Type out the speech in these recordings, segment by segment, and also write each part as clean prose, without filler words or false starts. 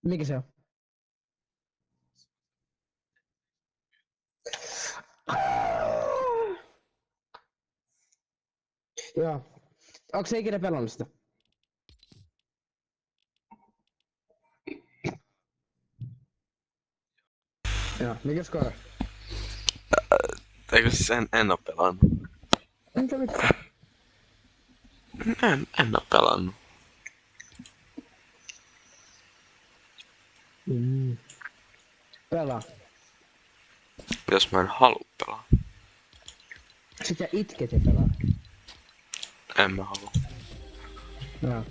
Mikä se on? Joo. Onko se ikinä pelannut sitä? Joo, mikä skora? Eikö siis en oo pelannut? Entä vittu? En oo pelannut. Pelaa. Jos mä en halua pelaa. Sit sä itket ja pelaa. En mä halua. Joo.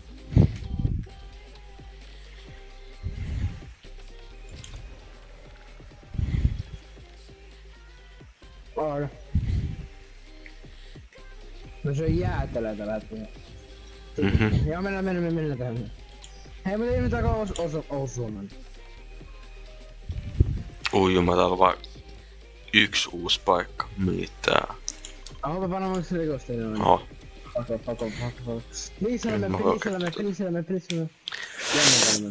On. No se on jäätelö tällä hetkellä. Joo, mennään tähän. Hei, mä tein mitään Osuman. Uijuma, täällä on vaan yksi uusi paikka. Mitä? Onpa panomaks rikosteinen on. Oho. Pako. Peliselmä. Jännä.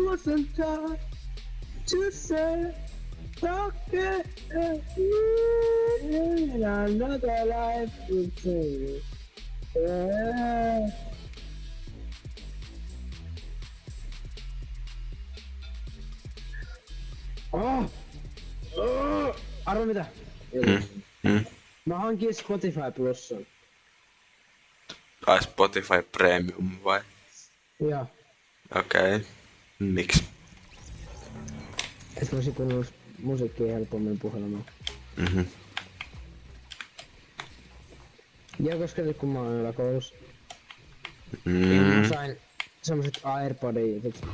Wasn't time to say okay in another life to say yeah. Arvo mitä? Mä hankin Spotify Plusan. Ai Spotify Premium vai? Joo. Okei. Miksi? Et voisi kuunnella musiikkia helpommin puhelimella. Ja koska nyt kun mä oon yläkoulussa. Mä sain semmoset AirPodit.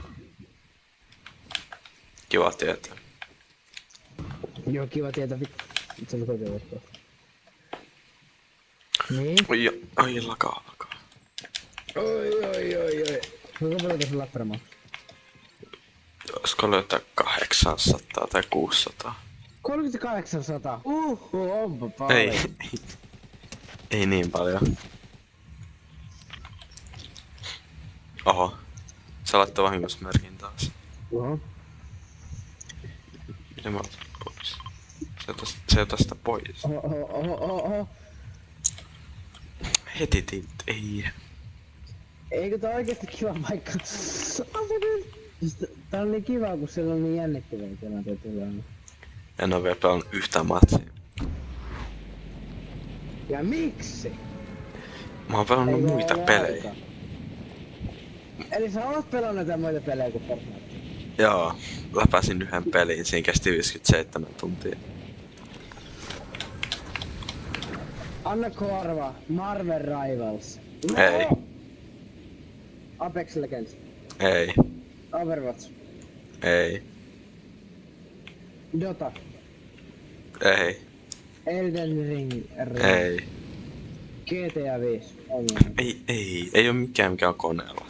Kiva tietää. Joo, kiva tietää vittu on kotiverkkoa. Niin? Oi, lakaa. Oi. Kuinka paljon tässä läppärä maksaa? Olisiko löytää 800 tai 600? 3800. Onpa paljon. Ei niin paljon. Oho. Sä laittoi vahingosmerkin taas. Oho. Miten mä otan pois? Se on tästä pois. Oho. Heti tilt, ei. Eikö tää oikeesti kiva paikka? Tää on niin kiva, kun siellä on niin jännittäviä tilanteita tulee. En oo vielä pelannut yhtään matsia. Ja miksi? Mä oon pelannut Eikö muita ole pelejä. aika? Eli sä oot pelannut näitä muita pelejä kuin Fortnite? Joo, läpäsin yhden pelin, siinä kesti 57 tuntia. Annako arvaa? Marvel Rivals. Ei. Apex Legends. Ei. Overwatch. Ei. Dota. Ei. Elden Ring. Ei. GTA 5. Ei oo mikään mikä on koneella.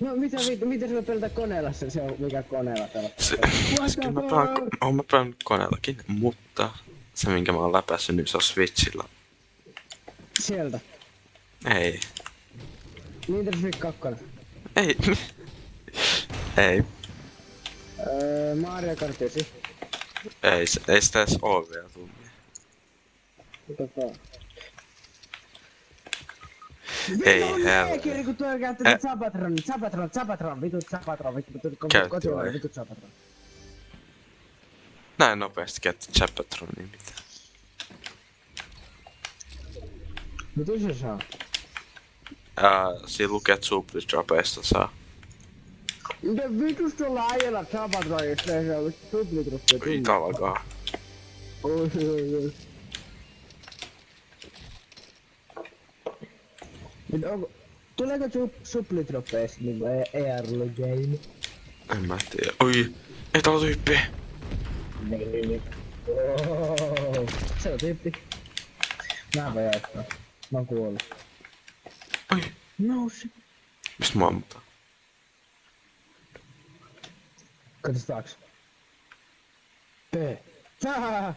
No mitä sä pelata koneella se on mikä koneella pelata? Oon mä pelannut koneellakin, mutta se minkä mä oon läpässyt niin se on Switchillä. Sieltä. Ei. Nintendo Switch 2. Ei. Ei. Mario Kart 9. Ei sitä edes oo vielä tullut. Ei helvetti. Kun tuo käyttää Zapatron, vitut Zapatron. Näin nopeasti käytti Chapatronia mitään. Mitä se saa? Siinä lukee, että Superdropeista saa. Mitä vitusta laajalla Zapatronista ei saa Superdropia? Ei talakaan. Oi. Nyt onko... Tuleeko supplidroppeista niinku ERL game? En mä tiedä. Oi! Ei täällä on tyyppi! Niin. Oh, se on tyyppi. Mä voin jatkaa. Mä oon kuollut. Oi! Nousi. Mistä mä ammutaan? Katos taakse. P. Tää!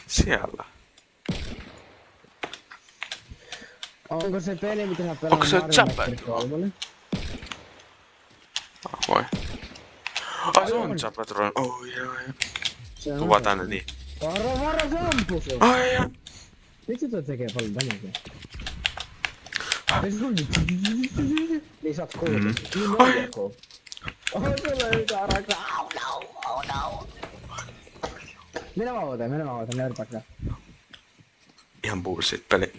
Siellä. Onko se peli, mitä sä pelaat Onko se Mario Chapel? Maker 3? Voi. Ai se on Chapatron. Oi ai. Kuva tänne niin. Varo se ampuu sun! Ai ai. Miksi toi tekee paljon damagea? Niin sä oot kuullut. Niin Ai. kuullut. Oi sulle yhtään raksaa. Oh no. Mene vauvateen, nörpäkää. Ihan bullshit peli.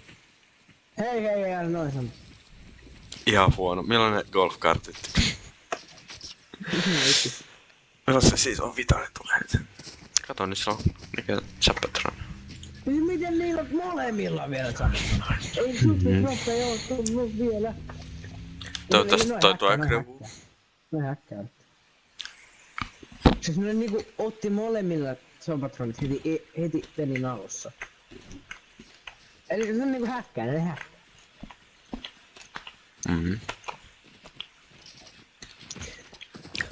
Hei, noin san. Ihan huono. Milloin ne golfkartit? Milloin se siis on vitainen tulee nyt? Kato nyt se on mikä Chapatron. Miten niillä on molemmilla vielä samat? Ei supplidroppe oo tullut vielä. Toivottavasti toi tuo Grevuu. No häkkää. Siis ne niinku otti molemmilla Chapatronit heti pelin alussa. Eli se on niinku häkkää, ne häkkää. Mhm.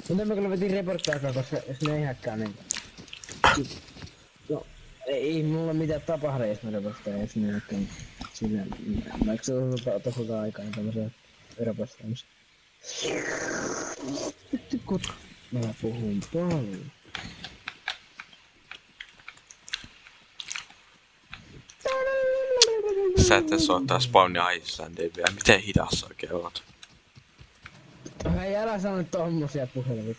Mutta mä kyllä vetin reporttaakaan, koska jos ne ei häkkää niin... No, ei mulla mitään tapahdu, jos mä reporttaan, jos ne häkkää. Sillä... Mä eikö se ottaa aikaa tämmösen reporttaamisen. Mä puhun paljon. Sä et edes oo tää spawnia Islandia vielä. Miten hidas sä oikein oot? Hei, älä sano tommosia puheluja.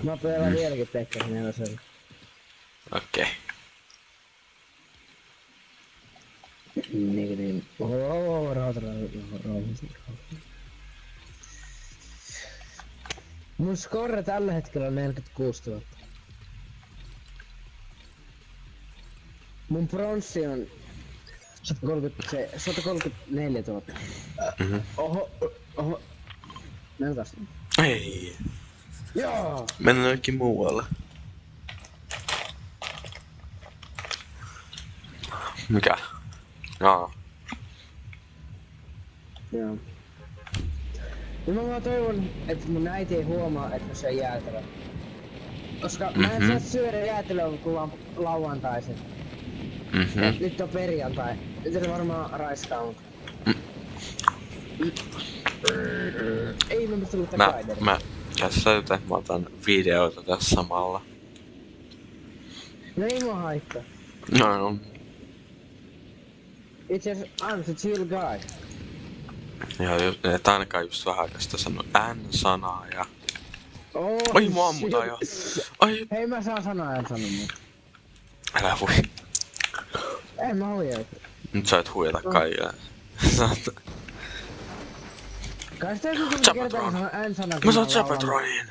Mä pelaan vieläkin Pekkasen nelosella. Okei. Niin. Rauha. Mun score tällä hetkellä on 46 000. Mun bronssi on 134 000. Oho. Mennään taas. Ei. Joo! Mennään jonnekin muualle. Mikä? Jaa. Joo. Ja mä vaan toivon, että mun äiti ei huomaa, että mä syön jäätelöä. Koska mä en saa syödä jäätelöä kun vaan lauantaisin. Nyt on perjantai. Nyt on varmaan raiskaa. Ei mä pysty lukea Spiderin. Mä tässä joten mä otan videoita tässä samalla. No ei mua haittaa. No. Itse asiassa I'm the chill guy. Ja et ainakaan just vähän aikaa sano N-sanaa ja... Oh, Ai mua ammutaan jo. Ai. Hei mä saan sanoa mun. Älä hui. En mä huijaa. Nyt sä et huijata kaikille. Kai sitä joku kertaa kun sanoo N-sana. Mä saan Chapatronin.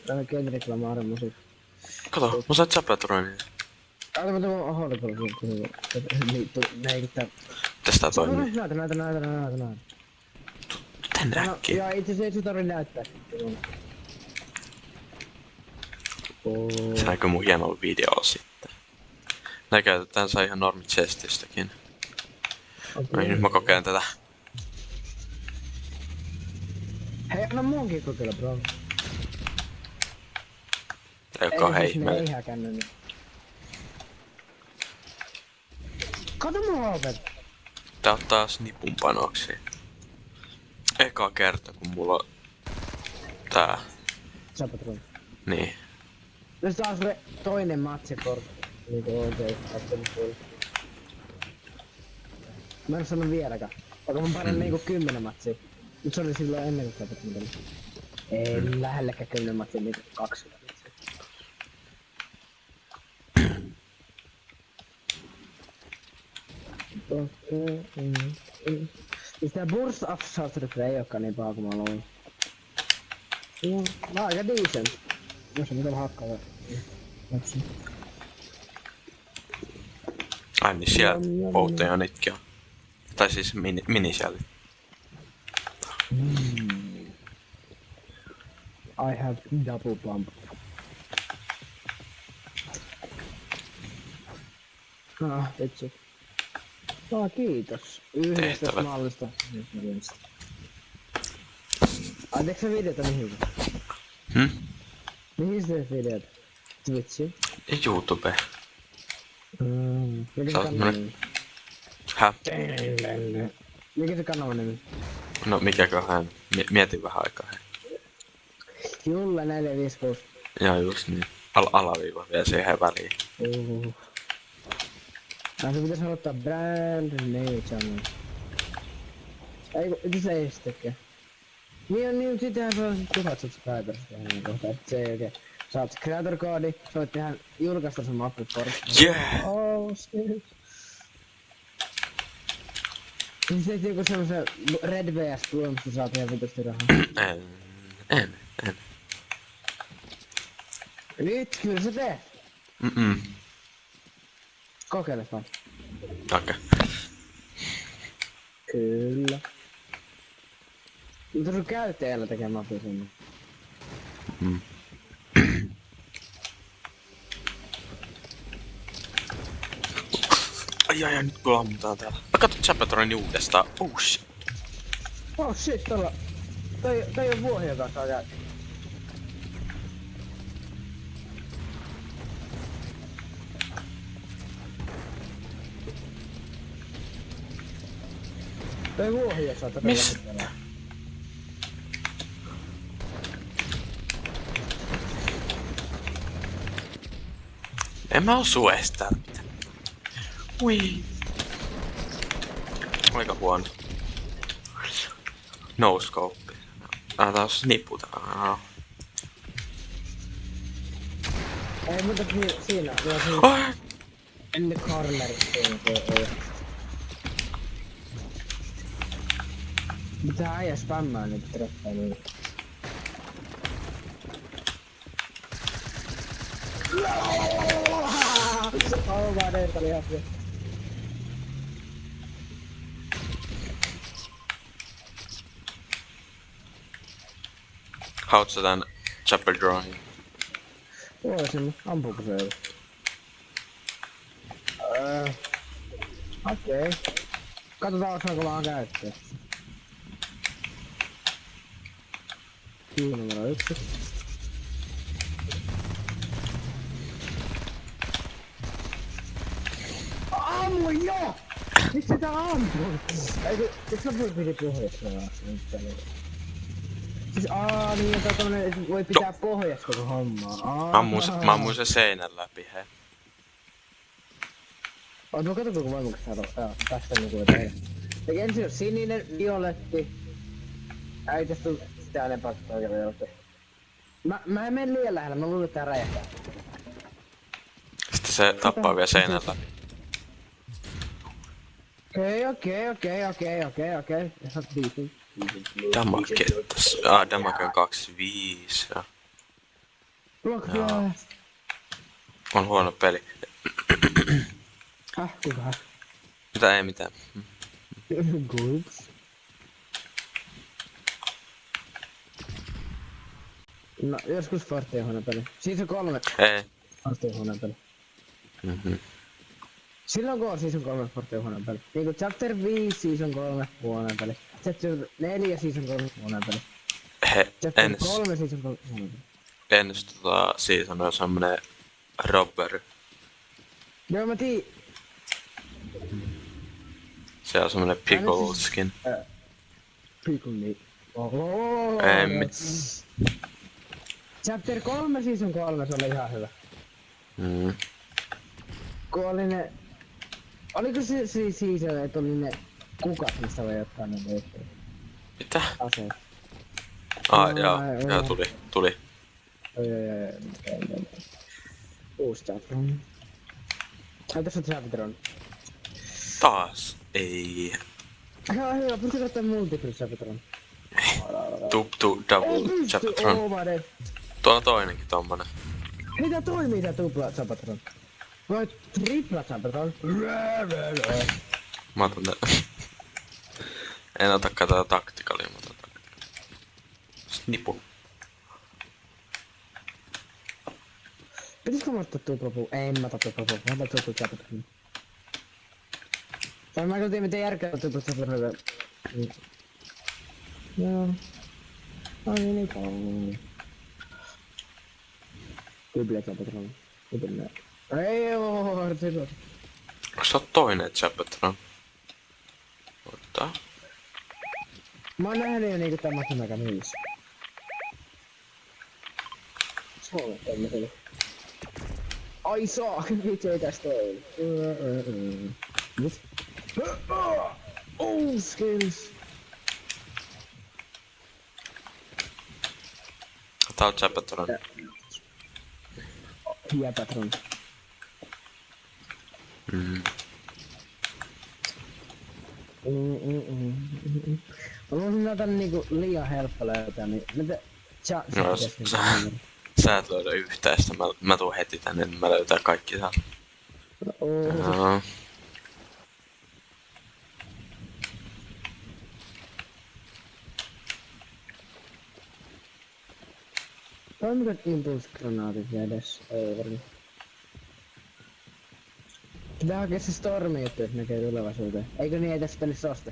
Tää on Kendrick Lamarin musiikki. Kato, mä saan Chapatronin. Mä tuon oholle näikittää. Tästä toimii. Näytä. Tänne äkkiä. Joo, itse asiassa ei sun tarvi näyttää. Se näkyy mun hienolla videolla sitten. Nää käytetään saa ihan normi chestistäkin. Ai nyt mä kokeilen tätä. Hei, anna munkin kokeilla, bro. Joka hei. Ei häkännyt nyt. Kato mun hoopet. Tää on taas nipun panoksia. Eka kerta kun mulla on tää. Chapatron. Niin. No se taas toinen matsikortti. Niinku oikein, katsomus puolella. Mä en sano vieläkään. Vaikka mä panen niinku 10 matsia. Mut se oli silloin ennen kuin Chapatron. Ei lähellekään 10 matsia, niinku 20 matsia. Siis tää Burst of Sorcerer ei ookaan niin paha kuin mä luin. Mä oon aika decent. Jos on mitään hakkaa. Ai niin siellä polttoja nytkin on. Tai siis minishellit. I have double pump. Vitsi. Kiitos. Yhdestä Tehtävät. mallista. Ai teekö sä videota mihin? Mihin sä teet videota? Twitchi? YouTube. Mikä Sä se oot kanavan nimi? Häh? Mikä se kanavan nimi? No mikäköhän? Mietin vähän aikaa. Julle 456. Joo just niin. Alaviiva vielä siihen väliin. Se pitäis aloittaa brand new channel. Eikö se ei sitäkään? Niin sittenhän se on 1000 subscribers tähän kohtaan, et se ei oikein. Saat creator koodi, sä voit tehdä julkaista sun mappi Fortnite. Yeah! Oh shit. Siis teet joku semmosen Red vs Blue, mistä saat ihan vitusti rahaa. En. Nyt kyllä sä teet! Kokeile vaan. Okei. Kyllä. Mutta sun käyttäjällä tekee mappi sinne. Ai nyt kun ammutaan täällä. Mä katson Chapatronin uudestaan. Oh shit. Oh shit, tolla. Toi on vuohi, joka saa käyttää. Toi vuohi, joka saa tätä lähettelää. En mä osu ees täällä mitään. Ui. Aika huono. No scope. Taas nipputa. Ei muuta siinä. In the corner siinä se. Mitä äijä spämmää nyt treffaa niin. Oh my god, oli ihan hyvä. Haut sä tän Chapel Drawing? Voisin, ampuuko se ei? Okei. Katsotaan saanko vaan käyttää. Kivi numero 1. Ammu jo! Miksi sitä ampuu? Eikö sä piti pohjassa vaan? Siis niin, että tommonen voi pitää pohjassa koko hommaa. Mä ammuin sen seinän läpi, hei. Oot mä katon kuinka voimakas tästä niinku tehdä. Eli ensin on sininen, violetti. Ei tästä tuu sitä enempää oikein violetti. Mä en mene liian lähellä, mä luulen että tää räjähtää. Sitten se tappaa vielä seinän läpi. Okei. Sä oot viisin. Damakettas. Damake on 25. Ja. Block blast. On huono peli. Kuka? Mitä ei mitään. Goops. No, joskus Fortnite on huono peli. Season 3 Ei. Fortnite on huono peli. Silloin kun on Season 3 Fortnite on huono peli. Niinku Chapter 5 Season 3 huono peli. Chapter 4 Season 3 huono peli. Chapter 3 Season 3 huono peli. Ennes season on semmonen robber. Joo mä tii... Se on semmonen pickle skin. Pickle niin. Ei mit. Chapter 3 Season 3 se oli ihan hyvä. Kun oli ne... Oliko se season, että oli ne kukat, mistä voi ottaa ne veikkoja? Mitä? Aseet. Joo, tuli. Uusi chapter. Ai tässä on Chaptron. Taas. Ei. Hyvä, pystytkö ottaa multiple Chaptron? Double Chaptron. Tuolla toinenkin tommonen. Mitä toimii tää tupla Chaptron? Voit tripla Chapeton. Mä otan tän. En otakaan tätä taktikalia, mä otan taktikalia. Snipu. Pitäisikö mä ottaa tuplapuu? Ei, en mä ota tuplapuu. Mä otan Chapeton. Tai mä en tiedä miten järkeä ottaa Chapeton. Joo. Ai niin kauan. Kyllä Chapeton. Miten ei oo, artilla. Onks sä toinen Chapetron? Ottaa. Mä oon nähnyt jo niinku tämmösen aika niissä. Se on tämmösellä. Ai saa, vitsi ei tästä ole. Nyt. Oh, skills. Tää on Chapetron. Jäpätron. Mä voisin näytä niinku liian helppo löytää, niin mitä... No, sä et löydä yhtään, sitä mä tuun heti tänne, niin mä löytän kaikki täällä. Joo. Toimiko impulsgranaatit edes? Ei varmaan. Pitää hakea se stormi juttu, jos näkee tulevaisuuteen. Eikö niin ei tässä pelissä osta?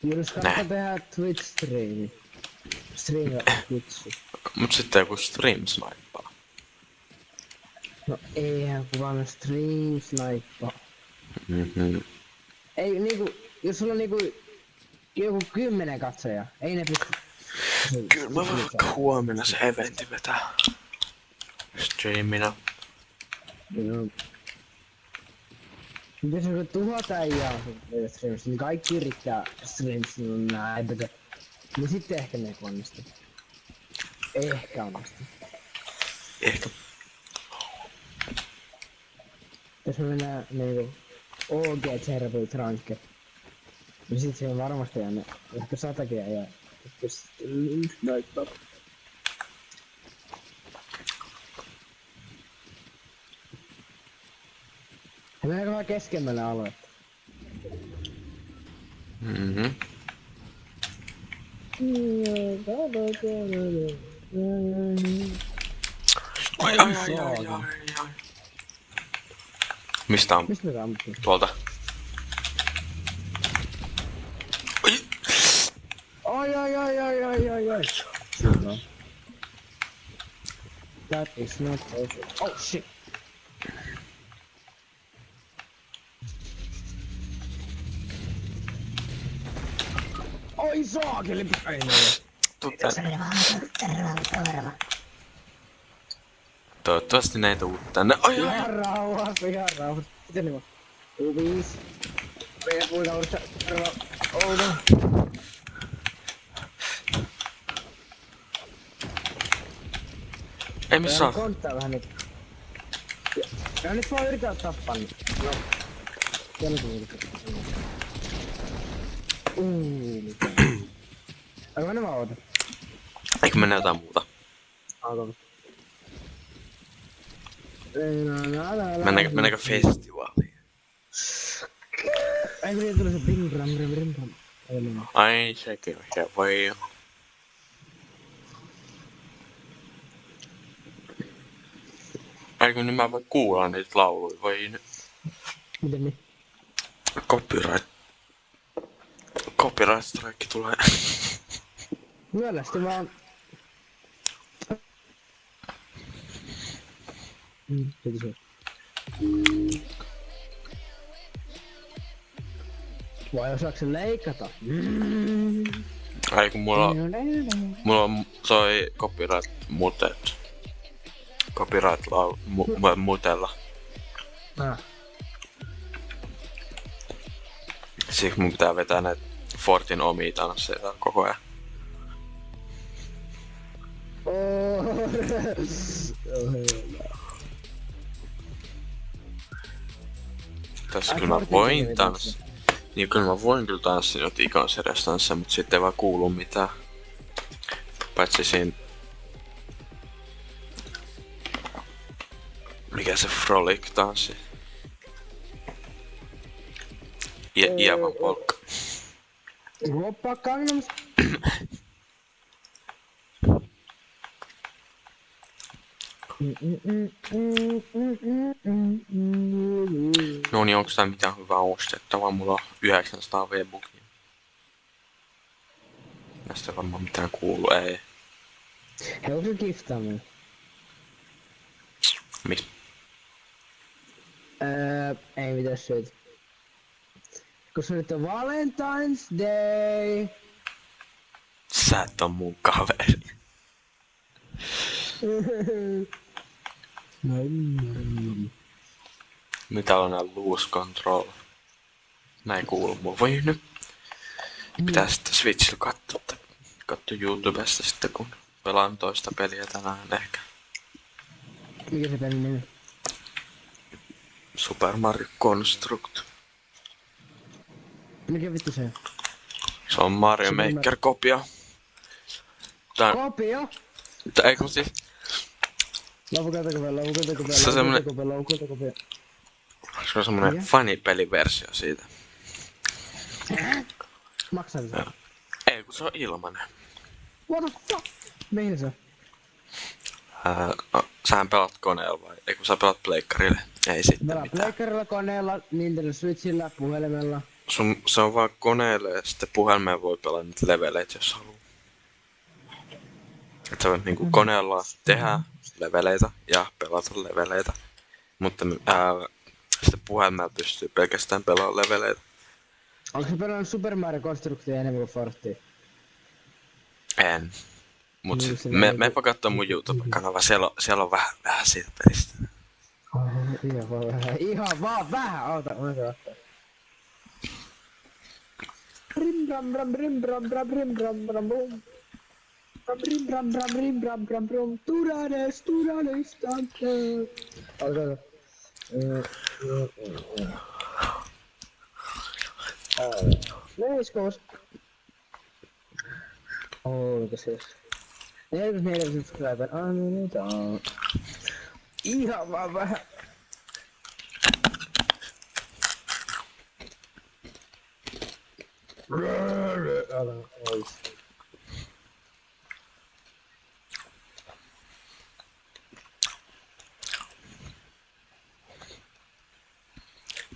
Jos kannattaa tehdä Twitch-striimi. Striimillä Twitchi. Mut sitten joku stream snipaa. No eihän kuvannut stream snipaa. Ei niinku, jos sulla on niinku joku 10 katsojaa, ei ne pysty... Kyllä mä vaikka huomenna se eventti vetää. Streamina. Joo. Jos on 1000 äijää streamissa, niin kaikki yrittää streamissa näin, niin sitten ehkä ne onnistuu. Ehkä onnistuu. Ehkä. Jos me mennään niinku OG Cherboit rankke, niin sit se on varmasti jäänyt ehkä 100 ja näyttää. Ja mennäänkö vaan keskemmälle aluetta? Ai. Mistä on? Mistä me ammuttiin? Tuolta. Ai. No. That is not okay. Oh shit. Oi saakeli! Ei Toivottavasti ne ei tuu tänne. Ai. Ihan rauhassa. Miten ne vaan? U5. Meidän puikaudesta. Oudo. Ei missä on. Konttaa vähän nyt. Ja nyt vaan yritää tappaa nyt. No. Jälkeen yritää. Mitään. Aivan ne vaan oota. Eikö mennä jotain muuta? Auto. Mennäänkö festivaaliin? Eikö niin tuli se bing ram. Ei mennä. Ai sekin on ihan vai joo. Eikö niin mä voi kuulla niitä lauluja vai nyt? Miten niin? Copyright strike tulee. Myölästi vaan... Kiitos. Vai osaako se leikata? Ai kun mulla on soi copyright muted. Copyright mutella. Siksi mun pitää vetää näitä Fortin omia tansseja koko ajan. Tässä kyllä mä voin tanssia. Niin kyllä mä voin kyllä tanssia nyt ikonserjassa tanssia, mut sitten ei vaan kuulu mitään. Paitsi siinä... Mikä se Frolic-tanssi? Ievan polkka. Hoppa Gangnam. No niin, onks tää mitään hyvää ostettavaa? Mulla on 900 V-bukia. Näistä varmaan mitään kuulu, ei. Hei, onko se giftaa mulle? Miks? Ei mitään syytä. Koska nyt on Valentine's Day. Sä et on mun kaveri. Mitä on nää loose control? Näin kuuluu. Mulla voi nyt. Pitää sitten Switchillä katsoa YouTubesta sitten kun pelaan toista peliä tänään ehkä. Mikä se pelin nimi? Super Mario Construct. Mikä vittu se on? Se on Mario Maker kopio. Tää... Kopio? Ei kun siis... Se on semmonen... Se on semmonen funny-peliversio siitä. Maksaa se? Ei kun se on ilmanen. What the fuck? Mihin se on? Sähän pelaat koneella vai? Ei kun sä pelaat pleikkarille. Ei sitten Pelaa mitään. pleikkarilla, koneella, Nintendo Switchillä, puhelimella. Se on vaan koneelle ja sitten puhelimeen voi pelaa niitä leveleitä jos haluu. Et sä voit niinku koneella tehdä leveleitä ja pelata leveleitä. Mutta sitten puhelimella pystyy pelkästään pelaamaan leveleitä. Onko se pelannut Super Mario Constructia enemmän kuin Forttia? En. Mut Niin, sit meepä kattoo mun YouTube-kanava, siellä on vähän siitä pelistä. Ihan vaan vähän, oota, mä se ottaa. Rim bram bram rim bram bram rim bram bram brum. Rim bram bram rim bram bram brum. Turades tante. Oota. Neiskos. Oliko se? 44 subscriber, annetaan. Ihan vaan vähän. Älä ois.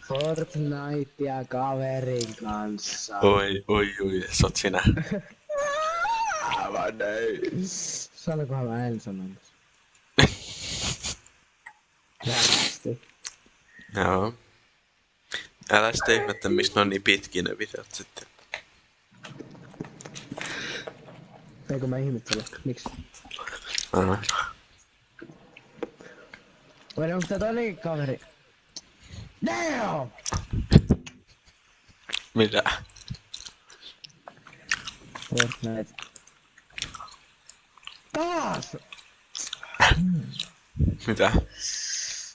Fortnitea kaverin kanssa. Oi, sä oot sinä. Aivan ei. Sanokohan mä en sanonut. Lähti. Joo. Älä sitä ihmettä, mistä ne on niin pitkiä ne videot sitten. Eikö mä ihmettele? Miksi? Vai onko tää toinenkin kaveri? Damn! Mitä? Fortnite. Taas! Mitä?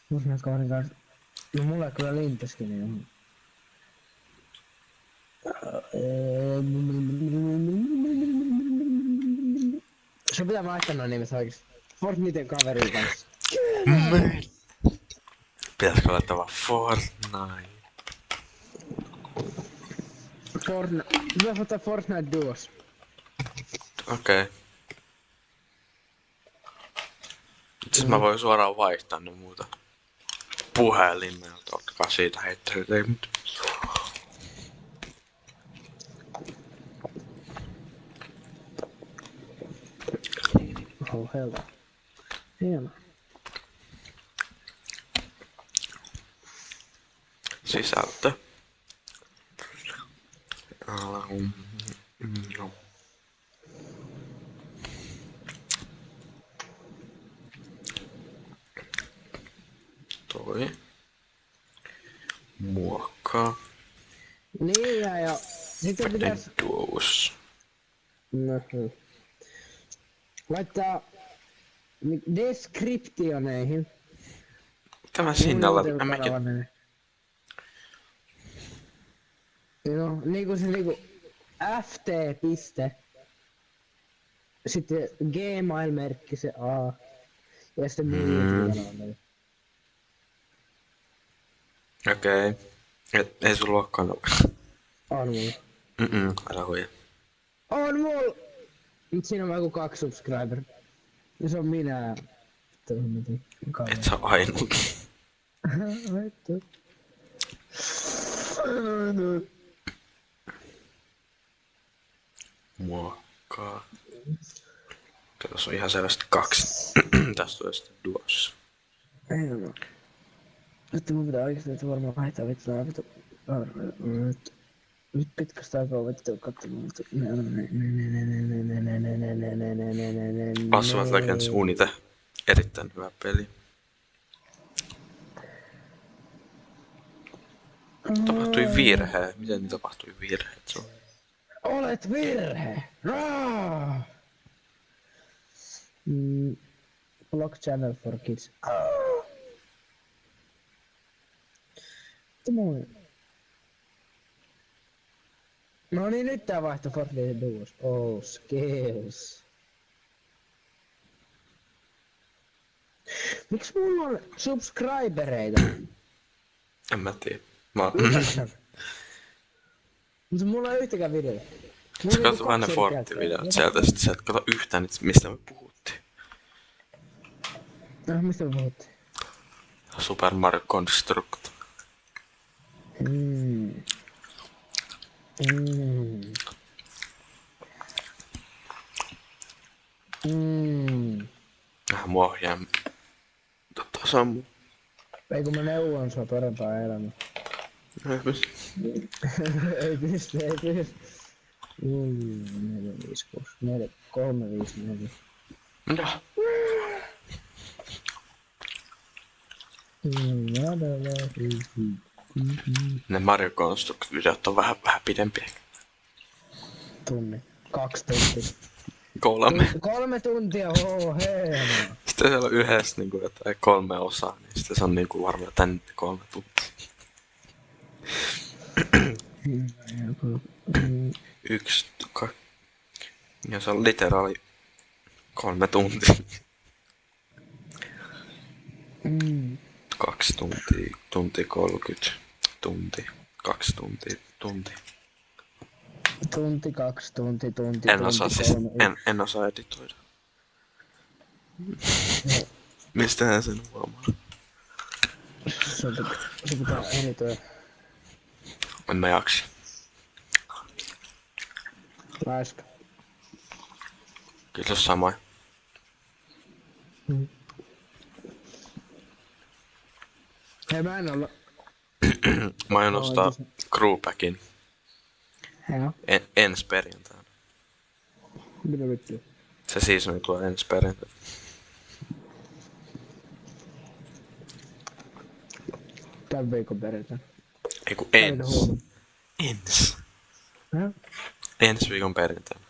Fortnite kaverin kanssa. No mulla ei kyllä lintäskin niin. Se pitää vaihtaa noin nimet oikeesti. Fortniten kaverin kanssa. Pitäisikö laittaa vaan Fortnite? Pitää ottaa Fortnite Duos. Okei. Itse mä voin suoraan vaihtaa ne muuta. Puhelimelta, ottakaa siitä heittelyt, ei mut. Oh helta. Hieno. Sisältö. No. Toi. Muokkaa. Niin ja sitten pitäis... Tuous. Laittaa deskriptioneihin. Tämä sinnalla, mäkin. Joo, niinku se niinku ft. Piste. Sitten gmail-merkki se A. Ja sitten muut. Okei. Ei sulla oo kanava. On mulla. Älä huija. On mulla! Nyt siinä on vaan joku 2 subscriber. Ja se on minä. Et sä ainut. Muokkaa. Tässä on ihan selvästi 2. Tästä on sitten duossa. Ei oo. Vittu mun pitää oikeesti nyt varmaan vaihtaa vittu nää vittu. Nyt pitkästä aikaa vittu katsomaan vittu. Pass of Legends Unite. Erittäin hyvä peli. Tapahtui virhe. Miten niin tapahtui virheet sun? Olet virhe! Block channel for kids. No niin, nyt tää vaihtoi Fortnite Duos. Oh, skills. Miks mulla on subscribereita? En mä tiedä. Mutta mulla ei yhtäkään videota. Sä katsot vaan ne Fortnite-videot sieltä, sit sä et kato yhtään niitä, mistä me puhuttiin. Mistä me puhuttiin? Super Mario Construct. Mua ohjaa. Se on muu. Ei kun mä neuvon sua parempaa elämää. Ei pysty. Ei pysty. 4, 5, 6, 4, 3, 5, 4. Mitä? Ne Mario Construct-videot on vähän pidempiä. Tunni. 2 tuntia. 3. 3 tuntia, hei. Sitten siellä on yhdessä niinku jotain 3 osaa, niin sitten se on niinku varmaan tän 3 tuntia. 1, 2. Ja se on literaali 3 tuntia. 2 tuntia, tunti 30, tunti, 2 tuntia, tunti. Tunti, 2 tunti, tunti, en osaa siis, en osaa editoida. Mistähän sen huomaa? Se pitää editoida. En mä jaksa. Laiska. Kyllä se on samoin. Hei mä en olla. Mä aion ostaa crewpackin. Joo. Ensi perjantaina. Mitä vittua? Se seasoni tulee ensi perjantaina. Tän viikon perjantaina. Eiku ens. Ensi viikon perjantaina.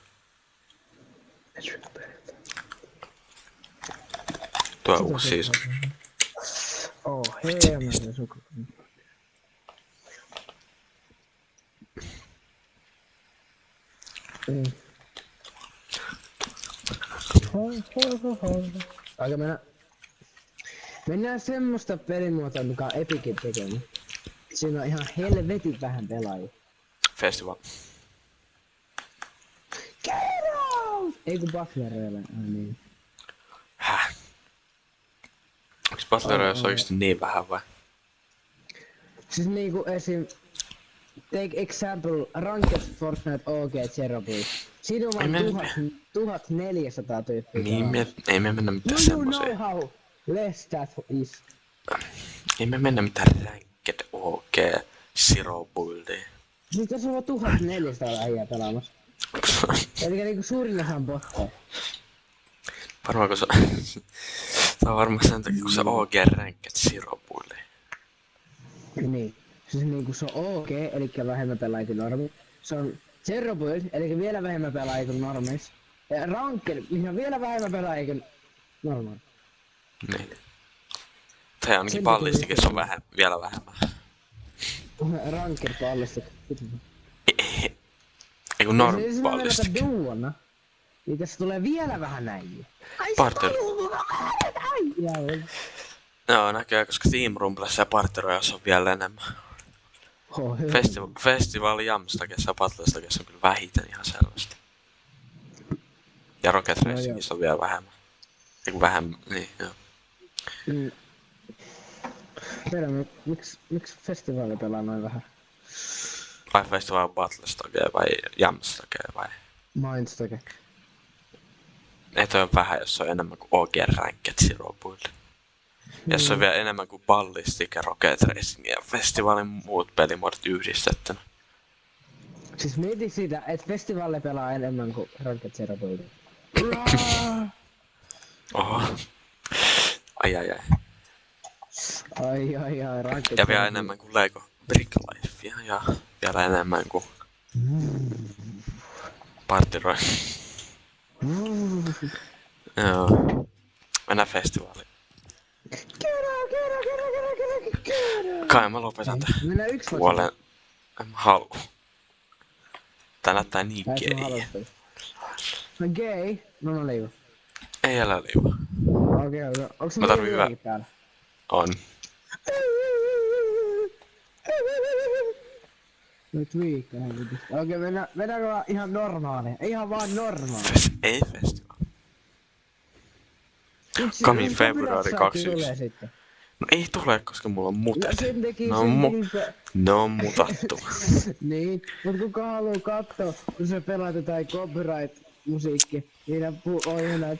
Ensi viikon perjantaina. Tuo uusi season. Oh, hei mä sen sukun. Aika mennään semmoista pelimuotoa, mikä on Epicin tekemä. Siinä on ihan helvetin vähän pelaajia. Festival. Get out! Ei kun Battle Royale, niin. Häh? Onks Battle Royale oikeesti niin vähän vai? Siis niinku esim. Take example Ranked Fortnite OG Chernobyl. Siinä on vaan 1400 tyyppiä. Niin, ei me mennä mitään you semmoseen. know how less that is. Ei me mennä mitään Ranked OG Zero Buildiin. Siis tässä on vaan 1400 äijää pelaamassa. Elikkä niinku suurin osa on botteja. Varmaan kun se on varmaan sen takia kun se OG Ranked Zero Buildiin. Niin. Siis niinku se on OG, elikkä vähemmän pelaajia kuin normi. Se on Zero Build, elikkä vielä vähemmän pelaajia kuin normis. Ja Ranked, missä on vielä vähemmän pelaajia kuin Normaali. Niin. Tai ainakin Sen ballistikissa on takia vielä vähemmän. Ranked ballistic. Ei kun Jos norm mä mennä ballistik. duona, niin tässä tulee vielä vähän näin. Ai se Partner. ai. Joo, näköjään, koska Team Rumblessa ja Party Royalessa on vielä enemmän. Festivaali Jamstakeessa ja Battlestakeessa on kyllä vähiten ihan selvästi. Ja Rocket Racingissa on vielä vähemmän. Eiku vähemmän, niin joo. Tiedän, miksi festivaali pelaa noin vähän? Vai Festival Battlestakea vai Jamstakea vai? Mindstake. Ei toi on vähän, jos on enemmän kuin OG Ranked siropuille. Ja jos on vielä enemmän kuin Ballistic ja Rocket Racing ja festivaalin muut pelimuodot yhdistettynä. Siis mieti sitä, että festivaali pelaa enemmän kuin Ranked Zero Build. Oho. Ai. Ai, Ranked Ja vielä enemmän kuin Lego Brick Life ja vielä enemmän kuin Party Royale. Joo. Mennään festivaaliin. Kai mä lopetan tän Mennään yksi puolen. En mä haluu. Tää näyttää niin gay. No gay? No mä liivu. Ei älä liiva. Okei. Onks Mä tarvin hyvä. täällä? On. Nyt viikkohan vittu. Okei, mennäänkö vaan ihan normaali? Ihan vaan normaali. Ei festivaali. Coming February 21. No ei tule, koska mulla on mutet. Ne on mutattu. Niin, mut kuka haluu kattoo, kun se pelaa jotain copyright-musiikki, niin on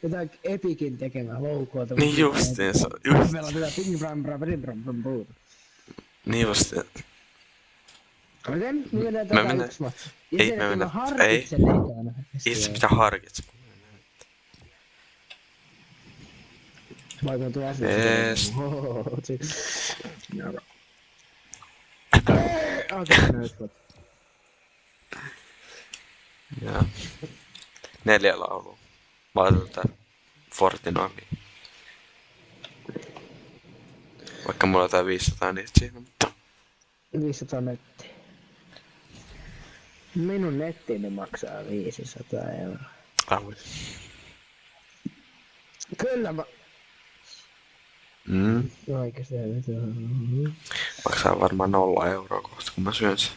jotain Epicin tekemää loukoa. Niin justiinsa. Pelaa tätä ping bram bram bram bram bram bram. Niin justiin. Okei, me mennään tätä yksi matsi. Ei me mennä. Ei. Ei se pitää harkitse. Vaikka tuo asia. Jees. Okei, näyt. Joo. 4 laulua. Mä laitan tää Fortinoimiin. Vaikka mulla on tää 500 niitä siinä, mutta... 500 nettiä. Minun nettini maksaa 500 €. Ai. Kyllä mä... Oikeesti maksaa varmaan 0 € kohta, kun mä syön sen.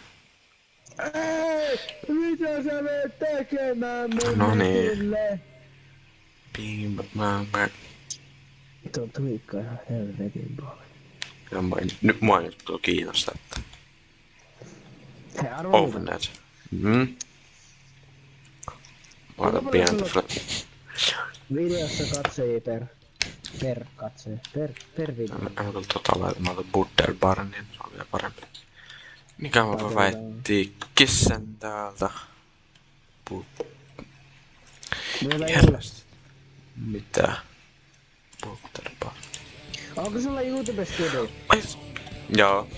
Ei! Mitä sä menet tekemään mun No niin. netille? Tuo tuikka ihan helvetin paljon. Nyt mua ei tuo kiinnosta, että... Hei, arvo Overnet. Mä laitan pientä videossa katsojia per katsoja. Per video. Mä otan Butter Bar, niin se on vielä parempi. Mikä mä väitti kissen täältä? Järjestä. Mitä? Butter Bar. Onko sulla YouTube-studio? Joo.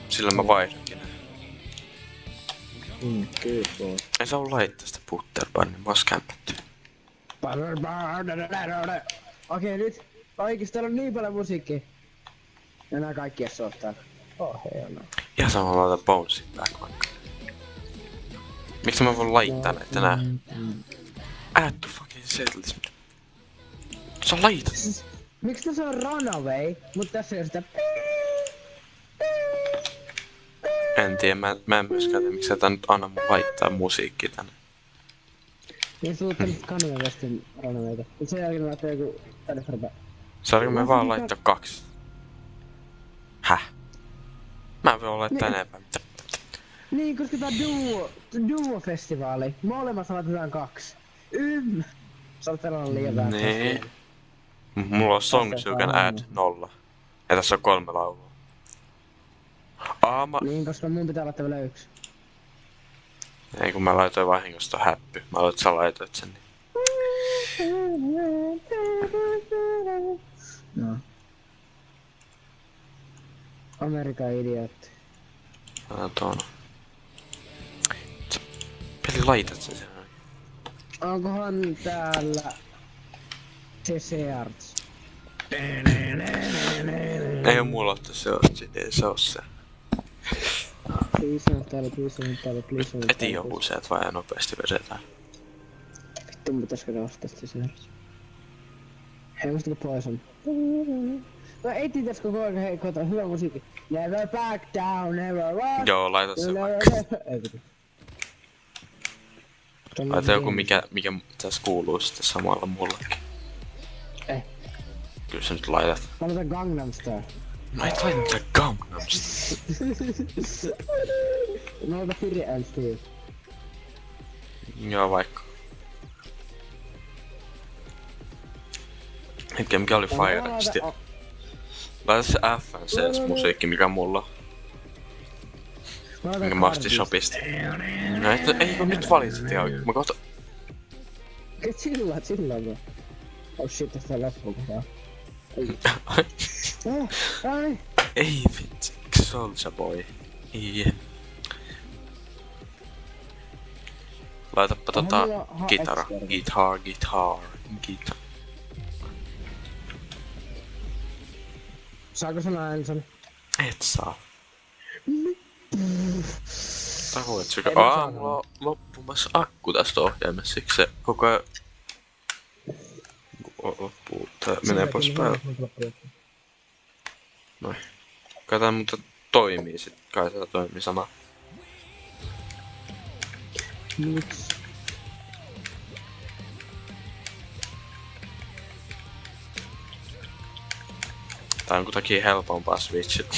Sillä mä vaihdankin. Kyllä. Ei saa laittaa sitä Butter Bar, niin mä oon skämpätty. Okei, nyt. Oikeesti täällä on niin paljon musiikkia. Ja nää kaikki jos oot täällä. Hienoa. Ihan sama mä otan Bonesin back vaikka. Miksi mä voin laittaa näitä nää? Add to fucking setlist. Sä laitat. Miksi tässä on Runaway, mut tässä ei oo sitä... En tiedä, mä en myöskään tiedä, miksi sä nyt anna mun laittaa musiikki tänne. Ja sulla on Kanye Westin Runawayta. Mut sen jälkeen laittaa joku... Saanko me vaan laittaa 2? Häh? Mä voin laittaa enempää. Niin, koska tää duo-festivaali. Molemmat laitetaan 2. Sä oot pelannut liian vähän. Nee. Mulla on songs you can add 0. Ja tässä on 3 laulua. Niin, koska mun pitää laittaa vielä 1. Ei kun mä laitoin vahingosta häppy. Mä aloin, että sä laitoit sen. No. Amerikan idiootti. Tuon. Peli laitat sen sen. Onkohan täällä Se Arts. Ei mulla oo sellaista, ei se oo se. Please on täällä. Eti joku se, et vaan nopeasti vedetään. Vittu, pitäisikö ne ostaa se Arts? Hei, musta pois on. No eti tässä koko ajan, hei, kota, hyvä musiikki. Never back down, never run. Joo, laita se vaikka. Laita joku mikä tässä kuuluu sitten samalla mullekin. Ei. Kyllä sä nyt laitat. Mä laitan Gangnam Style. Mä et laita mitään Gangnam Style. Mä laitan Fire and Steel. Joo, vaikka. Hetken, mikä oli Fire and Steel? Laita se FNCS musiikki, mikä mulla on. Minkä mä ostin shopista. No ei kun nyt valitset ihan oikein. Mä kohta... Chillaa vaan. Oh shit, tästä on loppuun. Ei vitsi. Soulja Boy. Ei. Laitapa kitara. Guitar. Saako sanoa Anson? Et saa. Tahu, et sykä. Mulla on loppumassa akku tästä ohjaimessa, siksi se koko ajan loppuu. Tää menee pois päältä. Noin. Kai tää mutta toimii sit. Kai tää toimii sama. Miks? Tää on kutakin helpompaa Switchillä.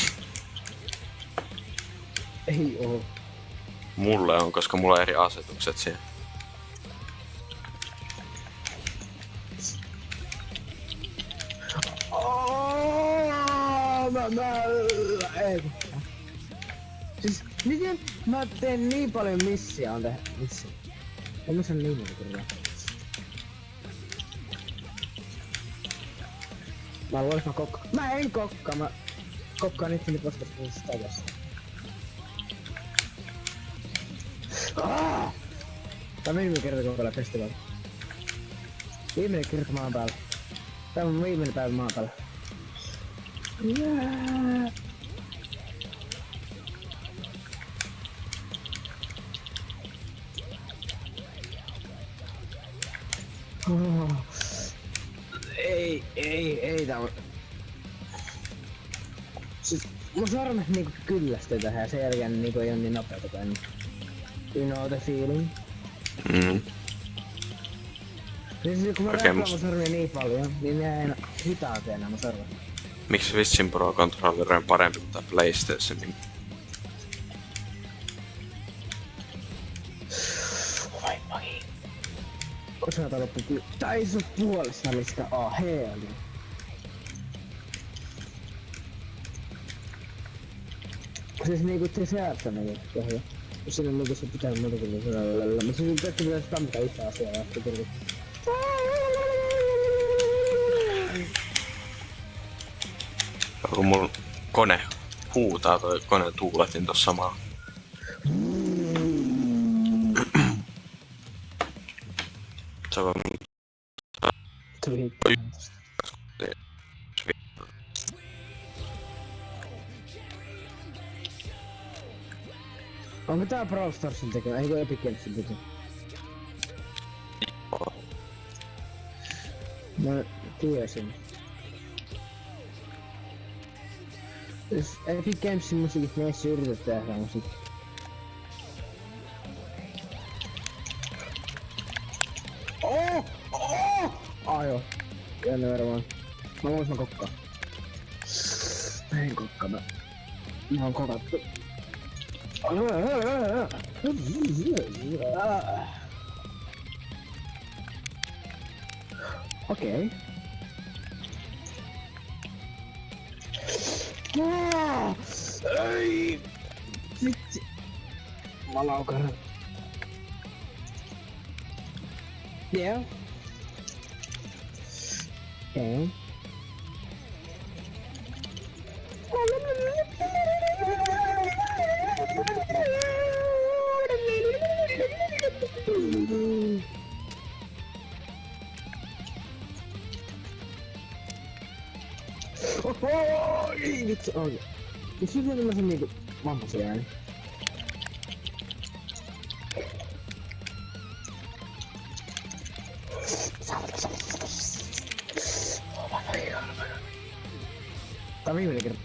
Ei oo. Mulle on, koska mulla on eri asetukset siihen. Ei. Siis miten mä teen niin paljon missia on tehty missia. On missä niin monta kyllä. Mä luulen, mä kokkaan. Mä en kokkaa, mä kokkaan itseni vasta takaisin. Tää on viimeinen kerta kun pelaa festivaali. Viimeinen kerta maan päällä. Tää on viimeinen päivä maan päällä. Yeah. Oh. Ei tää on... Siis mun sormet niinku kyllästyy tähän ja sen jälkeen niinku ei oo niin nopeetakaan niin. You know the feeling? Siis kun mä räppään mun sormia niin paljon, niin ne ei hitaat enää mun sormet. Miksi Switchin Pro Controller on parempi kuin tää PlayStationin? Vai. Koska tää loppu kyllä. Tää ei oo puolessa välistä heli. Siis niinku te säästäneet johon. Siinä on niinku se pitää muuta kuin lalalala. Mutta siis tästä pitäis tampata yhtä asiaa ja sitten kerran. Kun mun kone huutaa toi koneen tuuletin tossa samalla. Se on onko tää Brawl Starsin tekemä? Eikö Epic Gamesin tekemä? Mä tiesin. Jos Epic Gamesin musiikit meissä yrität tehdä musiikki. Joo. Jännä varmaan. Mä luulen, mä kokkaan. Mä en kokkaa, mä oon kokattu. Okei. Ei! Vitsi. Mä laukaran. Joo. Okei. Oi vittu on. Ja sitten tämmösen niinku vammaisia ääni. Tää on viimeinen kerta.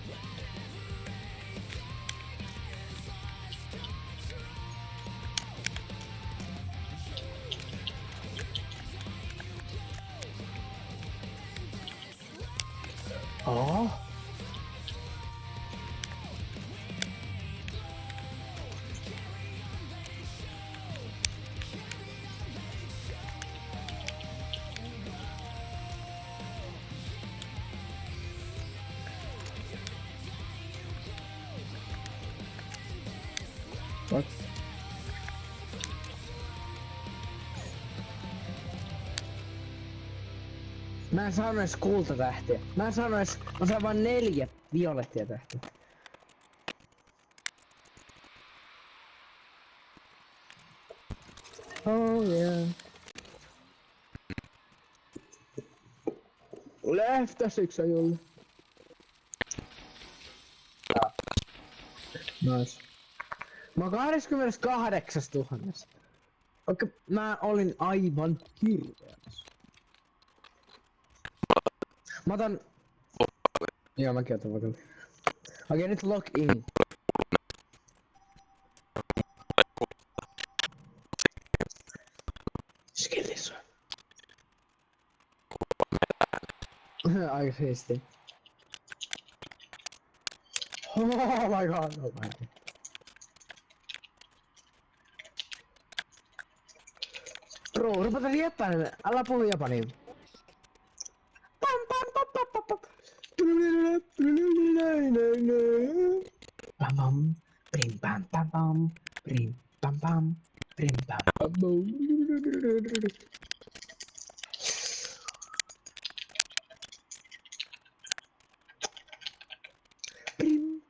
Oh. What? Mä en saanut edes kultatähtiä. Mä sain vaan 4 violettia tähtiä. Oh yeah. Lähtäisitkö Julle? Nice. Mä oon 28 000. Okei, mä olin aivan hirveäs. Mä otan... Joo, mäkin otan vaikka. Okei, nyt log in. Skill this one. Aika siisti. Oh my god, oh my god. Bro, rupata japanin. Älä puhu japania. Pam pam pam pam pam pam. Pam pam. Prim pam pam pam. Prim pam pam. Prim pam pam pam. Prim.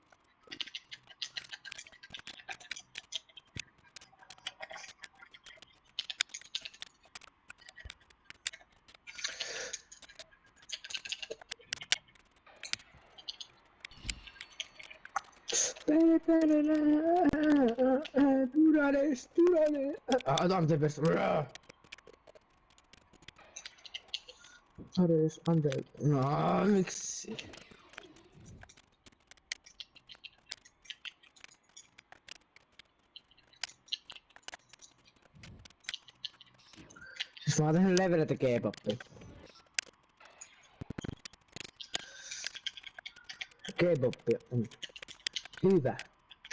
Durales. Adam tepes. Ares, Andre. No, miksi? Siis mä oon tehnyt leveletä K-popia. K-poppi on hyvä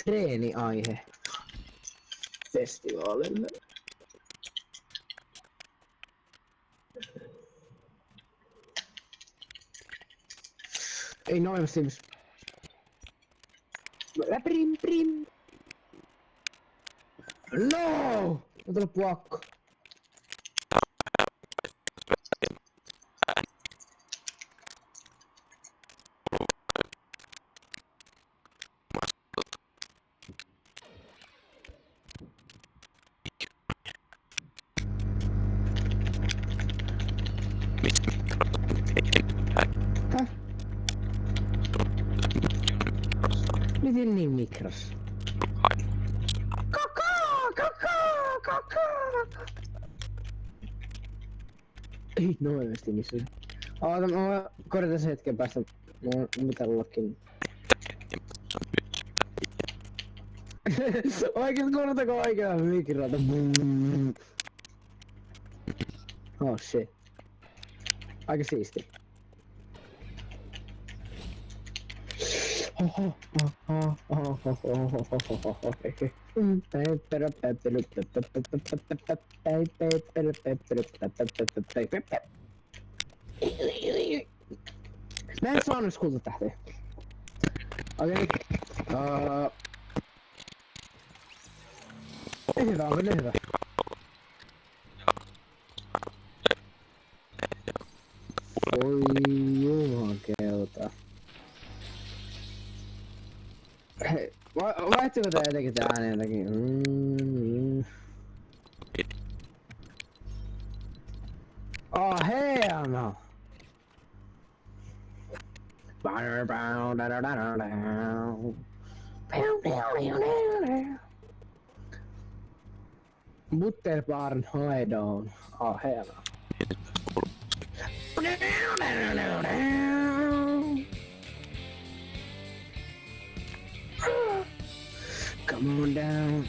treeniaihe festivaalille. Ei noin Sims. Prim prim. No! On tullut puakko. Miten niin mikros? Kakaa! Ei noesti missä. Oota, mä korjataan se hetken päästä. Mä pitää ollakin. Oikeesti korjatako oikeaa mikrota? Oh shit. Aika siisti. Mä en saanut kultatähteä. Okei nyt. Hyvä, on hyvä. Oi jumakeuta. Hei, vaihtuiko tää jotenkin tää ääni jotenkin? Oh hell no! Butterbarn Hideown. Hela. Come on down.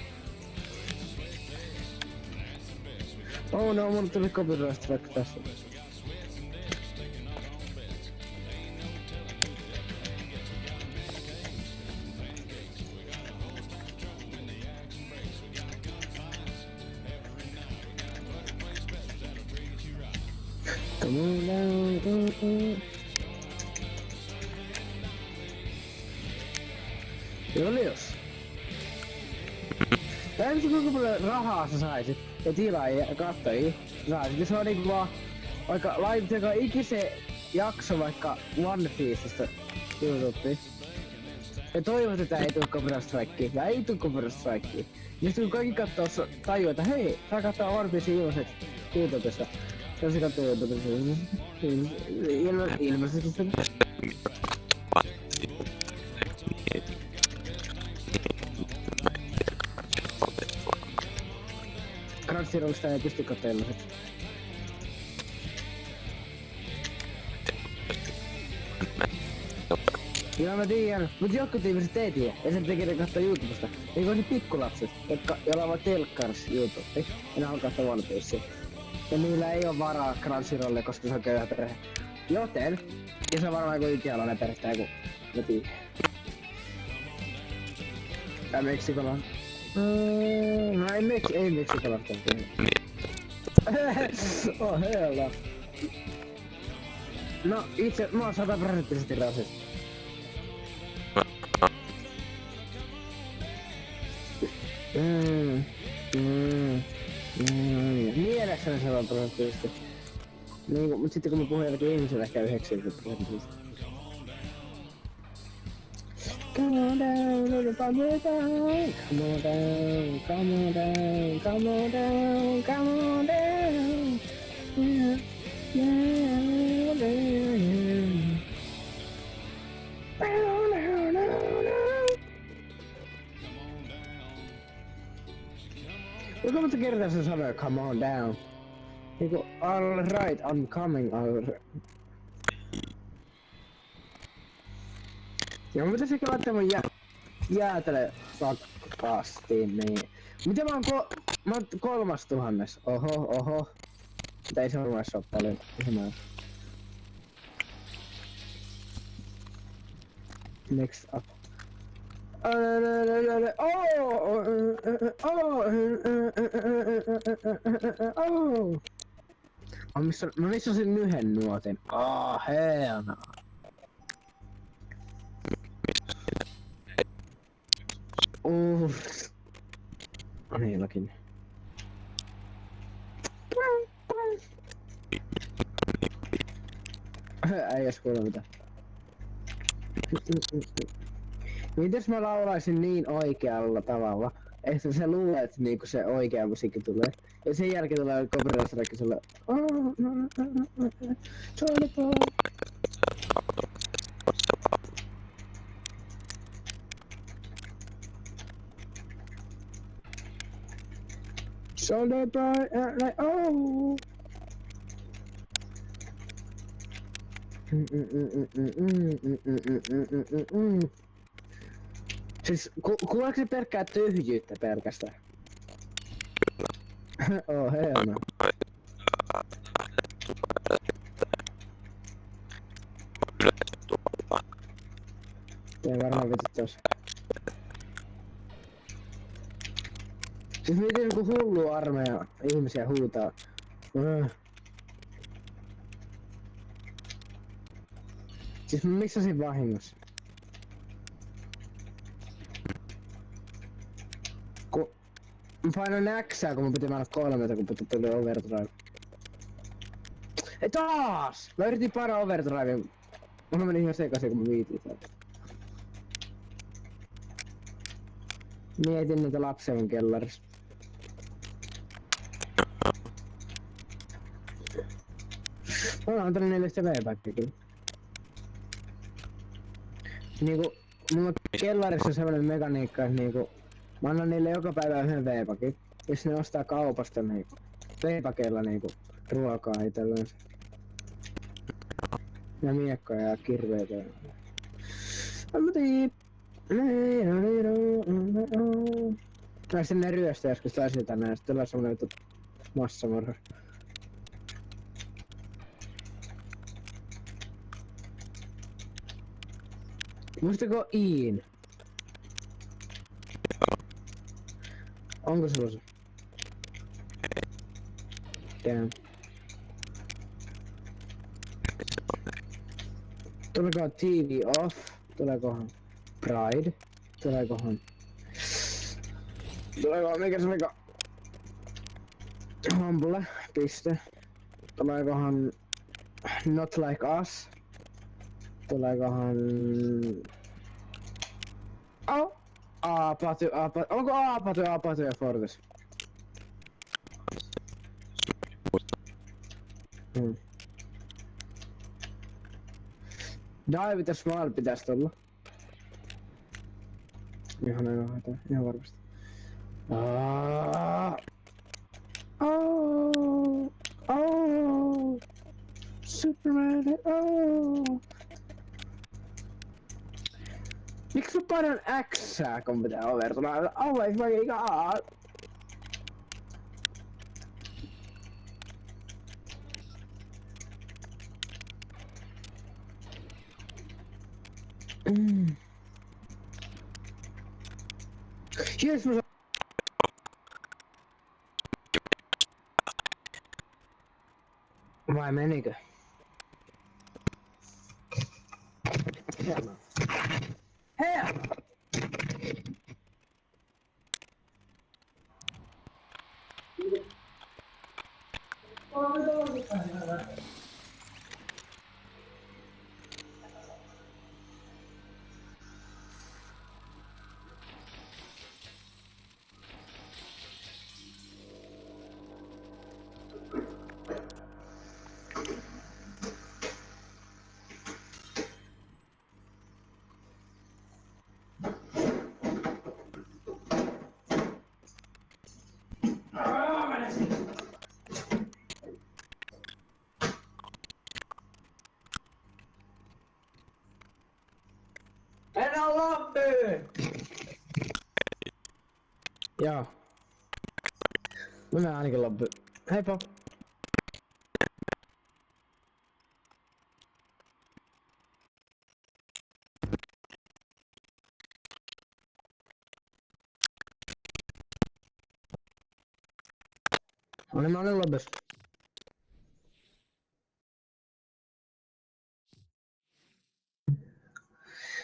Oh no, mun tuli copyright strike tässä. Come on down. Julius. Tiedätkö kuinka paljon rahaa sä saisit ja tilaajia ja kattojia saisit, jos on niinku vaan vaikka laitat joka ikisen jakso vaikka One Piecestä YouTubeen ja toivot, että ei tuu copyright strikea ja ei tuu copyright strikea. Ja sitten kun kaikki kattoo tajuu, että hei, saa katsoa One Piece ilmaiseksi YouTubesta. Ja se kattoo YouTubesta ilmeisesti. Crunchyrollista ei pysty katsoa ilmaiseksi. Joo mä tiedän, mut jotkut ihmiset ei tiedä, ja sen takia ne kattoo YouTubesta. Eikö ne pikkulapset, joilla on vaan telkkars YouTube, ja ne haluaa katsoa One Piecea. Ja niillä ei oo varaa Crunchyrollia, koska se on köyhä perhe. Joten, ja se on varmaan joku ikialainen perhe tai joku, mä tiedän. Tai Meksikolla. No ei Meksikolla tehty. Oh hella. No itse, mä oon 100% rasisti. Mielessäni 100%. Niinku, mut sitten kun mä puhun jollakin ihmiselle ehkä 90%. Come on down, come on down, come on down, come on down, come on down, come on down. Yeah, yeah, yeah. Down, down, down, down. Kuinka monta kertaa se sanoo come on down? Niinku, all right, I'm coming, all right. Ja mä pitäisikö laittaa mun jäätele pakastiin niin. Miten mä oon 3000? Oho. Mutta ei se varmaan oo paljon. Next up. Mä missasin yhden nuotin. Hell no. Niilläkin. Ei edes kuule mitään. Mites mä laulaisin niin oikealla tavalla, että se luulee, että niinku se oikea musiikki tulee. Ja sen jälkeen tulee copyright strike sulle. Shoulder boy, like oh. Siis kuuleeko se pelkkää tyhjyyttä pelkästään? Oh hell no. Tee varmaan vitut tos. Siis miten joku hullu armeija ihmisiä huutaa. Siis mä missasin vahingossa. Mä painoin Xää kun mun piti mennä 3, kun tuli overdrive. Ei taas! Mä yritin painaa overdriveen. Mulla meni ihan sekaisin kun mä viitin täältä. Mietin niitä lapsia mun kellarissa. Mä oon antanut 4 V-päkkiä kyllä. Niinku, mulla kellarissa on sellainen mekaniikka, että niinku, mä annan niille joka päivä yhden V-pakin. Jos ne ostaa kaupasta niinku, V-pakeilla niinku, ruokaa itselleen. Ja miekkoja ja kirveitä. Tai sitten ne ryöstää joskus täysin tänään ja sit tulee semmonen vittu massamurha. Muistako Iin? Onko sulla se? Damn. Tuleekohan TV off? Tuleekohan Pride? Tuleekohan... Tuleekohan mikä se olikaan? Humble, piste. Tuleekohan Not Like Us? Tuleekohan... Oh! Onko Apatu ja Fortis? Dive the Smile pitäis tulla. Ihan varmasti. Superman, Miksi mä painan Xää, kun pitää overtuna? Oh my fucking god! Yes, mä vai menikö? Hienoa. Hei! Mennään loppuun! Joo. Mennään ainakin loppuun. Heippa! Mä olen loppuun.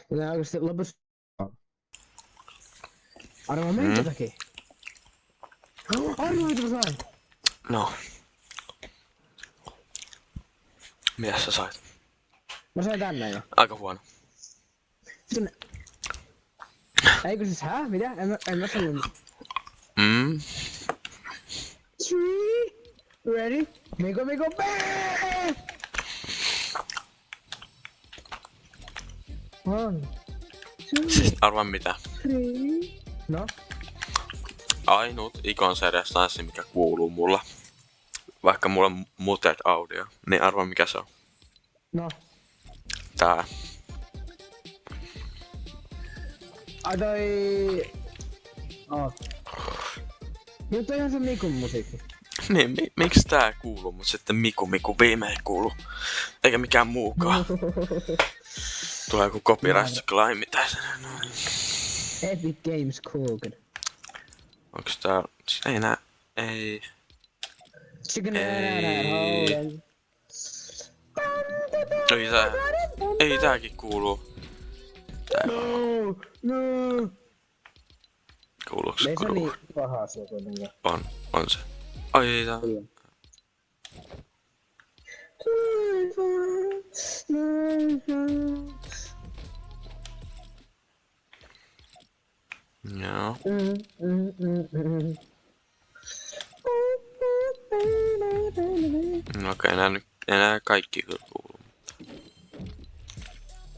Mutta oikeesti lopussa... Arvaa minkä takia? Arvaa mitä mä sain! No. Mitäs sä sait? Mä sain tänne jo. Aika huono. Eikö siis Mitä? En mä sanonut. 3, ready, Miko, bang! 1, 2, Siis arvaa mitä? 3. No? Ainut ikonserjastanssi mikä kuuluu mulla. Vaikka mulla on muted audio, niin arvaa mikä se on. No? Tää. Ai toi... Nyt on ihan se Mikun musiikki. Niin, miksi tää kuuluu, mut sitten Miku viimein kuuluu. Eikä mikään muukaan. Tulee joku copyright claim tässä. Epic Games Cookin. Onks tää... Ei nää... Ei... Ei tääkin kuuluu. Tää No! Kuuluuks? Ei se niin paha asia kuitenkaan. On se. Ai tää... Joo. Okei, enää kaikki kyllä kuuluu.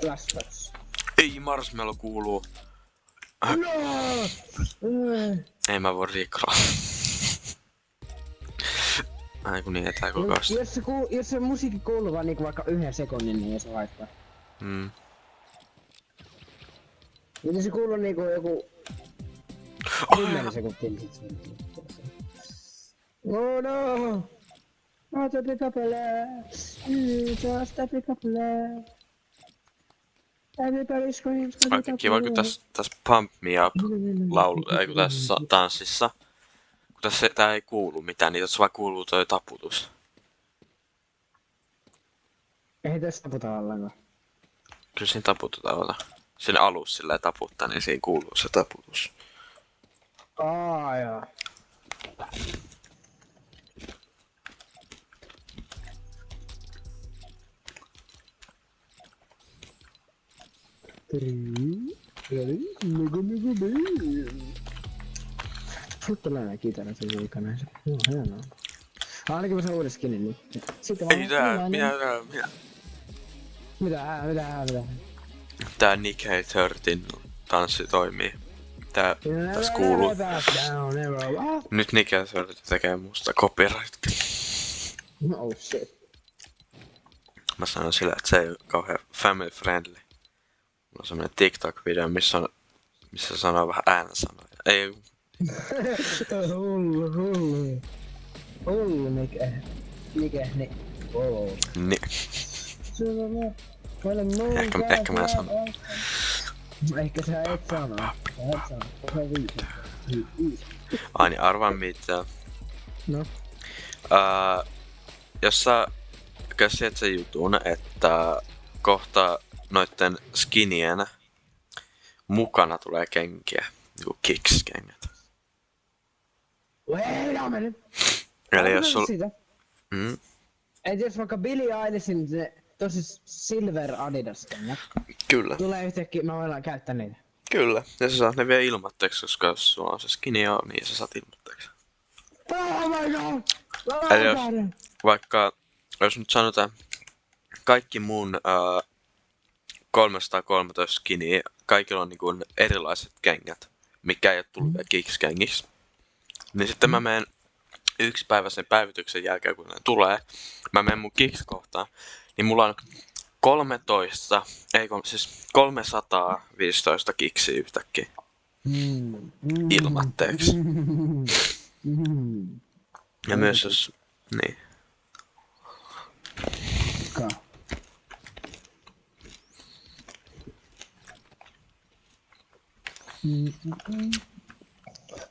Flashbacks. Ei, Marshmallow kuuluu. No! Ei mä voi rikroa. Ai kun niin etäkokoista. Jos se musiikki kuuluu vaan niinku vaikka 1 sekunnin, niin se haittaa. Miten se kuuluu niinku joku 10 sekuntia, niin sit se oh no! Not a pick up a laugh. Just a pick up a laugh. Everybody screams. Oikein kiva, kun tässä Pump Me Up kun tässä tanssissa. Kun tässä tää ei kuulu mitään, niin tässä vaan kuuluu toi taputus. Ei tässä taputa ollenkaan. Kyllä siinä taputetaan. Siinä alussa silleen taputtaa, niin siinä kuuluu se taputus. Joo. Sulla tulee nää kitarat sen viikana. Joo, hienoa. Ainakin mä saan uuden skinin nyt. Sitten Ei tää, Mitä? Tää Nick Hey 13 tanssi toimii. Tää tässä kuuluu. Nyt Nick Hey 13 tekee musta copyright. Oh shit. Mä sanon sillä, että se ei oo kauhean family friendly. Mulla on semmonen TikTok-video, missä sanoo vähän äänsanoja. Ei. Hullu mikä. Niin. Ehkä mä sanon. Ehkä sä et sano. Ai niin, arvaa mitä. No. Jos sä käsit sen jutun, että kohta noitten skinien mukana tulee kenkiä. Niinku Kicks-kengät. Wait a minute. Eli jos sul... Et jos vaikka Billie Eilishin se tosi Silver Adidas-kengät. Kyllä. Tulee yhtäkkiä, mä voin käyttää niitä. Kyllä. Ja sä saat ne vielä ilmatteeksi, koska jos sulla on se skini on, niin sä saat ilmatteeksi. Oh my god! Eli jos nyt sanotaan kaikki mun 313 skiniä, kaikilla on niinku erilaiset kengät, mikä ei oo tullut vielä Kicks-kengiksi. Niin sitten mä menen yksi päivä sen päivityksen jälkeen, kun ne tulee, mä menen mun Kicks-kohtaan, niin mulla on 315 kiksiä yhtäkkiä ilmatteeksi. Ja myös jos... Niin.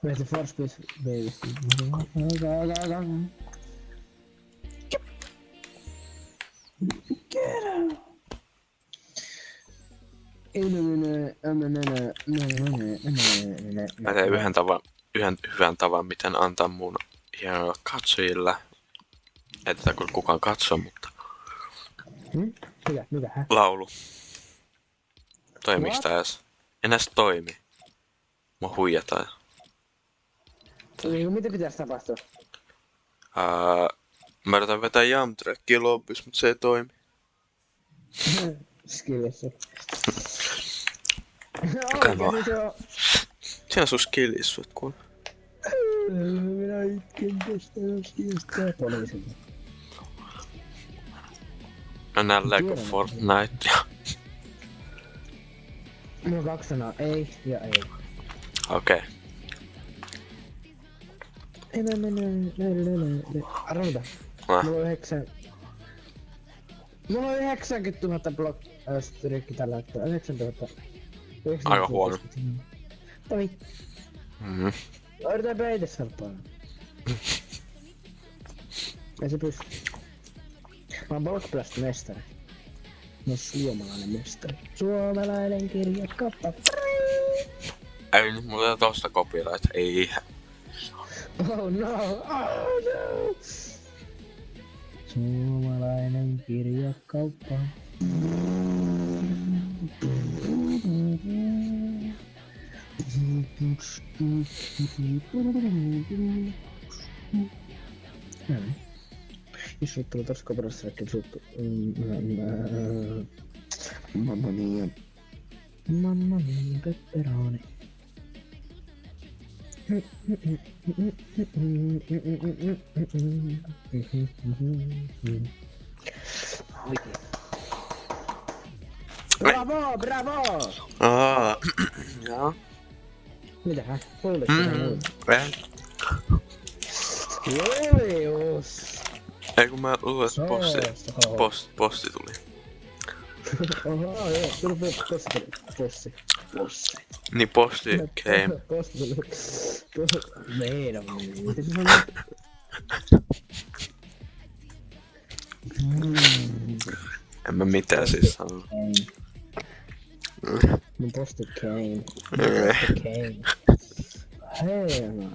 Where's the first piece, baby? Get out! Mä teen yhden hyvän tavan, miten antaa mun hienoille katsojille. Ei tätä kyllä kukaan katso, mutta... Mikä? Laulu. Toimiks tää edes? Enää toimi. Mua huijataan. Mitä pitäis tapahtua? Mä yritän vetää jump trackia loppis, mut se ei toimi. Skillissä. Siinä on sun skillis, voit kuulla. Minä itken tästä asiasta. Poliisilta. Mä näen Lego Fortnite. Mulla on 2 sanaa, ei ja ei. Okei. Arvota. Mulla on 90 000 blog-strikki tällä hetkellä. 9000. Aika huono. Toi. Yritän peitä sarppaa. Ei se pysty. Mä oon Blockblast-mestari. Mä oon suomalainen mestari. Suomalainen kirjakappa. Ei nyt mulla tosta copyright, ei. Oh no! Suomalainen kirjakauppa. Jos sut tulee tossa koperassa, että sut... Mamma mia. Mamma mia, pepperoni. Bravo, bravo! Joo. Mitähän? Kuuliko sitä muuta? En. Julius! Ei kun mä luulen, että posti tuli. Oho, joo, tuli possi. Niin posti came. Posti tuli. Meidän miten se En mä mitään siis sano. mun posti came. Hei no.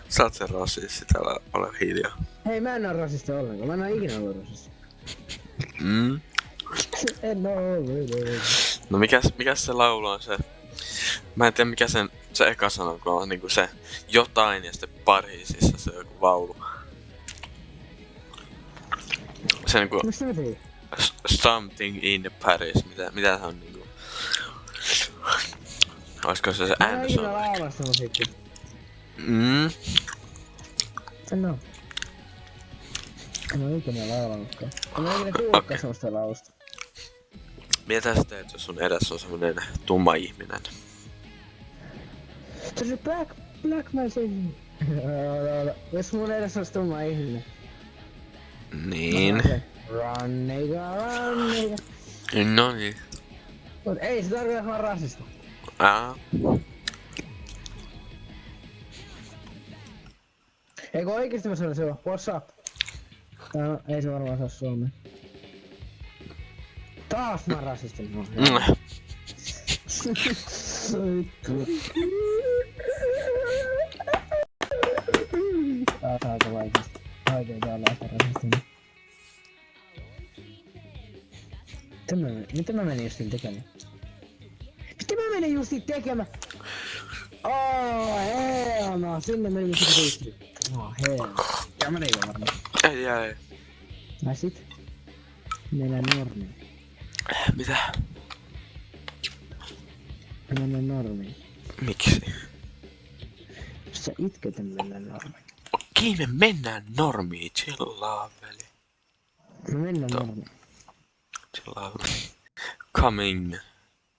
Sä oot sen rasisti, täällä ole hiljaa. Hei, mä en oo rasisti ollenkaan. Mä en oo ikinä ollut rasisti. En oo ollut. No mikäs se laulu on se? Mä en tiedä mikä se eka sana, kun on niinku se jotain ja sitten Pariisissa se joku laulu. Se niinku Mistä mä tiedän? Something in Paris, mitä se on niinku? Oisko se Mä en oo Anderson? ikinä laulaa sitä musiikkia. En oo. En oo ikinä laulanutkaan. En oo ikinä kuullutkaan semmoista lausta. Mitä sä teet, jos sun edessä on semmonen tumma ihminen? Se on se Black Man singing. Jos mun edessä olisi tumma ihminen. Niin. Run nigga, run nigga. No niin. Mut ei se tarkoita vaan rasista. Eikö oikeesti mä sanoin se on? What's up? No, ei se varmaan saa suomea. Taas mä rasistin. No, taas aika vaikeesti. Oikeesti olla aika rasistinen. Mitä mä menin justiin tekemään? Hell no, sinne meni sitä viisti. Hell. Ja mä neivän varmaan. Ei. Ja sit? Mennään normiin. Mitä? Mennään normiin. Miksi? Sä itket, mennään normiin. Okei, me mennään normiin. Chillaa, veli. Me mennään normiin. Chillaa. Coming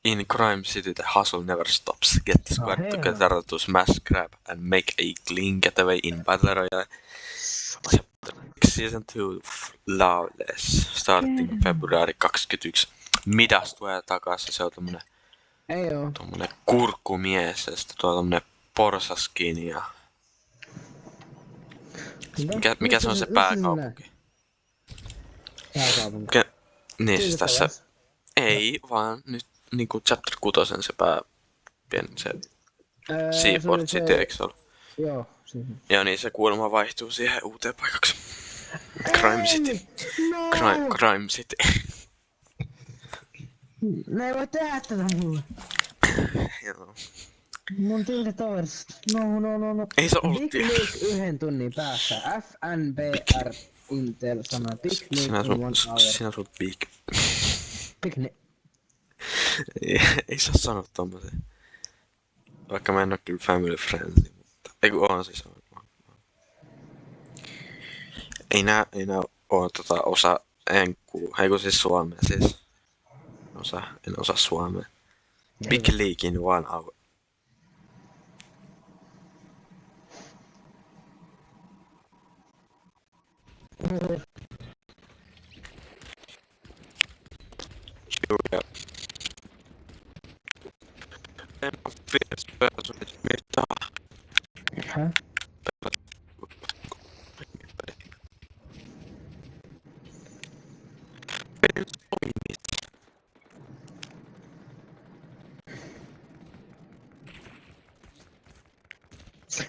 in Crime City, the hustle never stops. Get the squad together to smash, grab, and make a clean getaway in Battle Royale. Season 2 Flawless, starting February 21. Midas tulee takaisin, se on tommonen kurkkumies ja sitten tuo tommonen porsaskin ja... Mikä se on se pääkaupunki? Pääkaupunki? Niin siis tässä... Ei, vaan nyt niinku chapter 6 se se... Seaford City, eiks se ollut? Joo, siihen. Joo niin, se kuulemma vaihtuu siihen uuteen paikaksi. Crime City. Crime City. Ne ei voi tehdä tätä mulle. Joo. Mun tyyli tovers. No. Ei se ollut Big League 1 tunnin päässä. FNBR Intel sanoo Big League in 1 hour. Sinä sut big. Big ne... Ei saa sanoa tommosen. Vaikka mä en oo kyllä family friendly, mutta... Eiku on siis on. Ei nää oo osa... En kuulu. Eiku siis suomea siis. En osaa suomea. Big League in 1 hour. Julia. En oo first person mitään. Häh?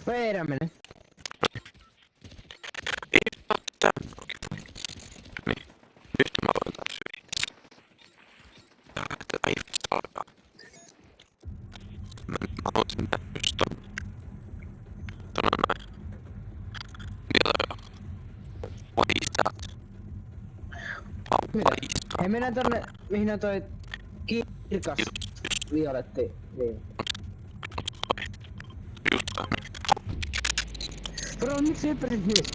Wait a minute. Niin. Nyt mä aloin taas yhdessä. Tätä ihmistä alkaa. Mä haluaisin nähdä just ton. Ton on näin. Mitä? What is that? Mitä? Hei, mennään tonne, mihin on toi Kirkas. Violetti. Just tämä. Bro, miksi ei pääse mies?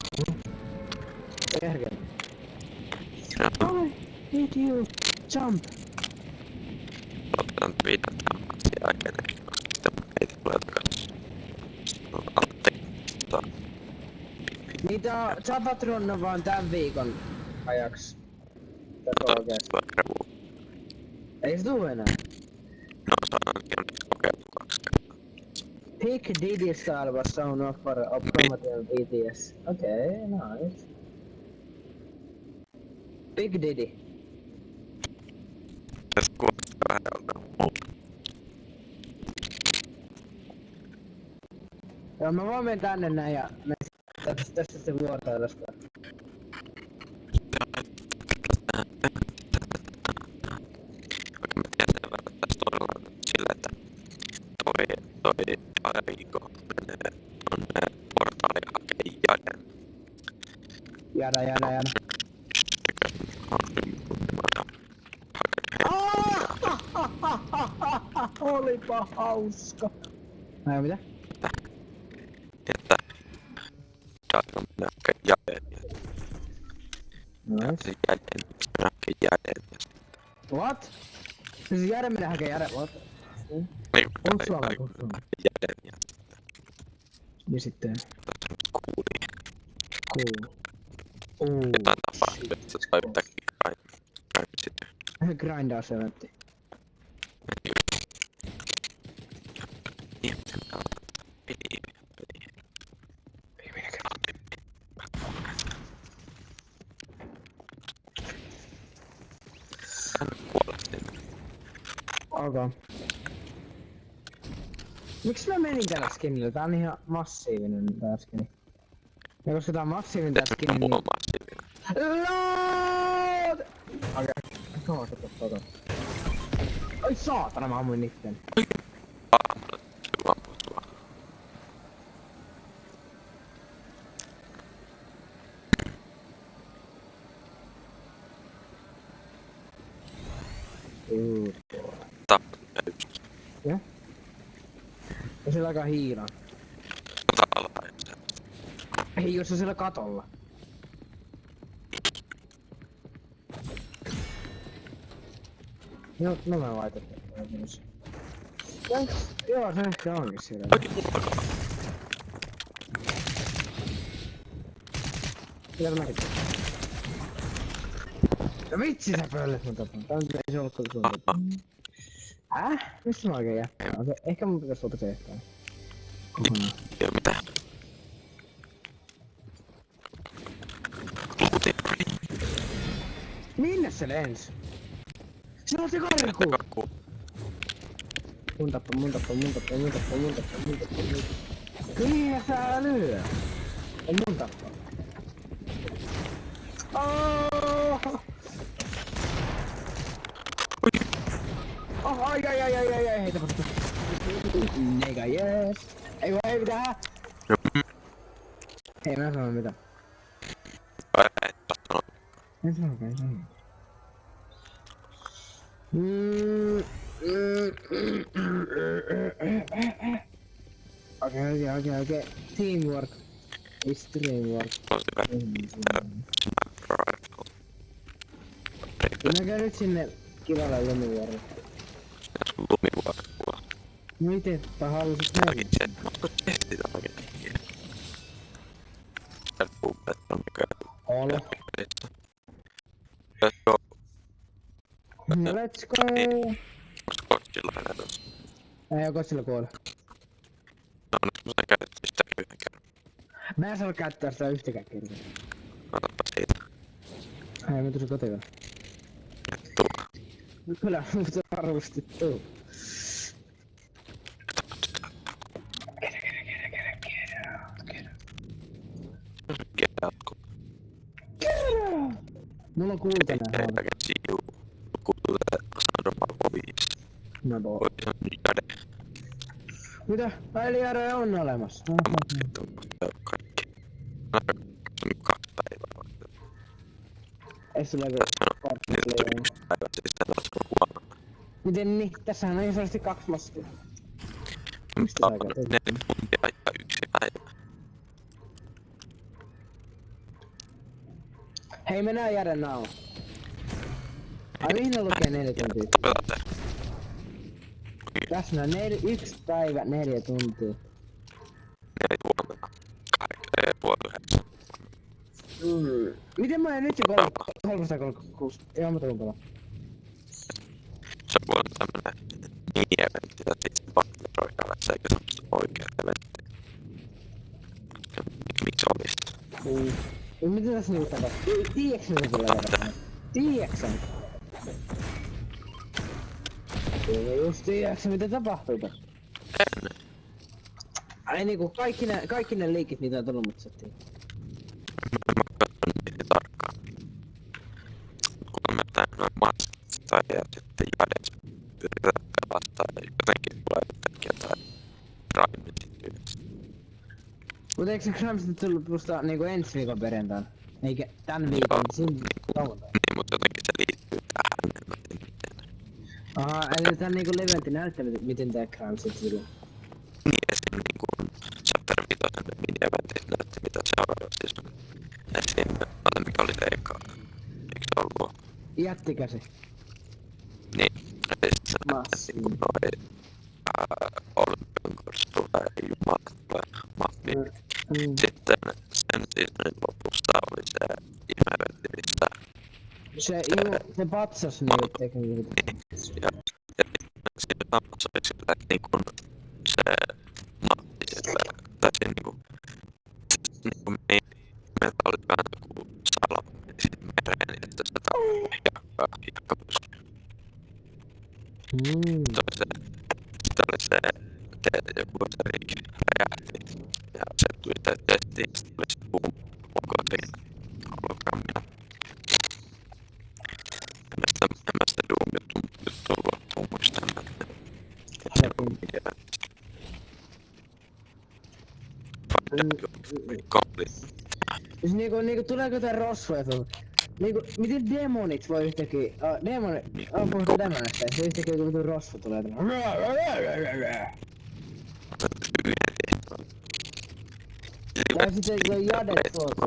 Perkele. Need you. Jump. Otetaan viitan tämän asian aikana, koska sitten ei tule takaisin. Niitä Zapatron on vaan tän viikon ajaksi. Ei se tuu enää. No saankin onneksi kokeiltu 2 kertaa. Pick Diddy style was shown off for automated BTS. Okay, nice. Big Diddy. Tästä kuulostaa vähän joltain muuta. Joo, mä vaan menen tänne näin ja tästä se vuortoilusta. Mä tiedän sen verran tästä todella sillä, että toi Aiko menee tonne portaaliin hakee jaden. Jada. Olipa hauska. Ai mitä? Että Jadon menee hakee jaden. Ja se jaden menee hakee jaden. What? Siis Jade menee hakee Jade, what? Jaden ja ja sitten kuuli. cool. Jotain tapahtuu, että se sai yhtäkkiä sitten. Grindaus eventti. Okay. Miksi mä menin tällä skinillä? Tää on ihan massiivinen tää skini. Ja koska tää on massiivinen tää skini, niin... LOOD! Okei. Kato. Ai saatana, mä ammuin itten. Ja? Ja sillä alkaa hiilaa. Ei, jos on siellä katolla. Joo, no mä laitan myös. Joo, se ehkä onkin siellä. Mitä mäkin tein? No vitsi sä pöllet mun tapaan. Tää on kyllä ei se ollut koko suuntaan. Missä mä oikein jättää? Okei, ehkä mun pitäis sulta tehtää. Kokonaan. Joo, mitä? Minne se lensi? Se on se karku! Mun tappa. Mihin sä lyö? On mun tappa. Ai, heitä vasta. Nega, yes. Ei voi mitään. Ei mä sano mitään. En sano. Okei. Teamwork. Is teamwork. Mä käyn nyt sinne kivalle lumivuorelle. Jos on lumivuorella. No ite, tai halusit näin? Onko tehty jotakin? Puhumme, että on mikään. Olo. Let's go. Let's go. Onko Kotsilla enää tuossa? Ei oo Kotsilla kuole. No onneksi mä sain käytettyä sitä yhden kerran. Mä en saa käyttää sitä yhtäkään kertaa. Otapa siitä. Ei mä tuossa kotiin. Tuo. Kyllä, mutta varmasti tuu. Mulla on kultainen haava. Mitä? Väliäärä on olemassa. Ei sulla ole Miten niin? Tässähän on isosti 2 maskia. Mistä sä käyt? 4 tuntia ja 1 päivä. Hei, mennään jäädä nauha. Ai mihin ne lukee 4 tuntia? Tapelate. Tässä on 1 päivä 4 tuntia. 4 huomenna. 8:30. Miten mä en nyt jo 336? Joo, mä tulin pelaa. Se voi olla tämmönen mini-eventti, että itse pakkeroidaan, että se eikä semmoista oikea eventti. Miksi olisi? Mitä tässä nyt tapahtuu? Tiiäks mitä tulee tapahtuu? Tiiäks sä? Just tiiäks mitä tapahtuu tässä? En. Ai niinku kaikki ne liikit mitä on tullut mut sä tiedät. Mä katson niitä tarkkaan. Kun mä teen noin maskit tai ja sitten jadet yritän pelastaa ja jotenkin tulee yhtäkkiä tai Grime sitten yhdessä. Mut eikö se Grime sitten tullut vasta niinku ensi viikon perjantaina? Eikä tän viikon, siinä lauantaina. Niin, mut jotenkin se liittyy tähän, en mä tiedä miten. Aha, eli tää niinku leventti näyttää miten tää Grime sitten tulee. Niin esim niinku Chapter 5 mini-eventit näytti mitä seuraavaksi siis on. Esim, mikä oli eka. Eikö se ollut? Jättikäsi. Niin, eli sit se näytti niinku noi Olympian kanssa tulee jumalat tulee mappi. Sitten sen seasonin lopussa oli se ihme-eventti, mistä Se patsas niitä tekniikitä. niin, ja siinä samassa oli sillä, että niinku se mappi sillä, tai siinä niinku meiltä oli vähän joku salama, niin sit mereen, että se hiekka pysyy. Sitten oli se, joku se riiki räjähti, ja se tuli testiin, ja sitten tuli se boom logo siinä hologrammina. En mä sitä Doom-juttua loppuun muista, että se on mini-eventti. Niinku tuleeko tää rosvoja tuolla? Niinku, miten demonit voi yhtäkkiä... puhutaan demonista, ja se yhtäkkiä joku vitu rosvo tulee tällä. Tai sitten joku jadet tuolta.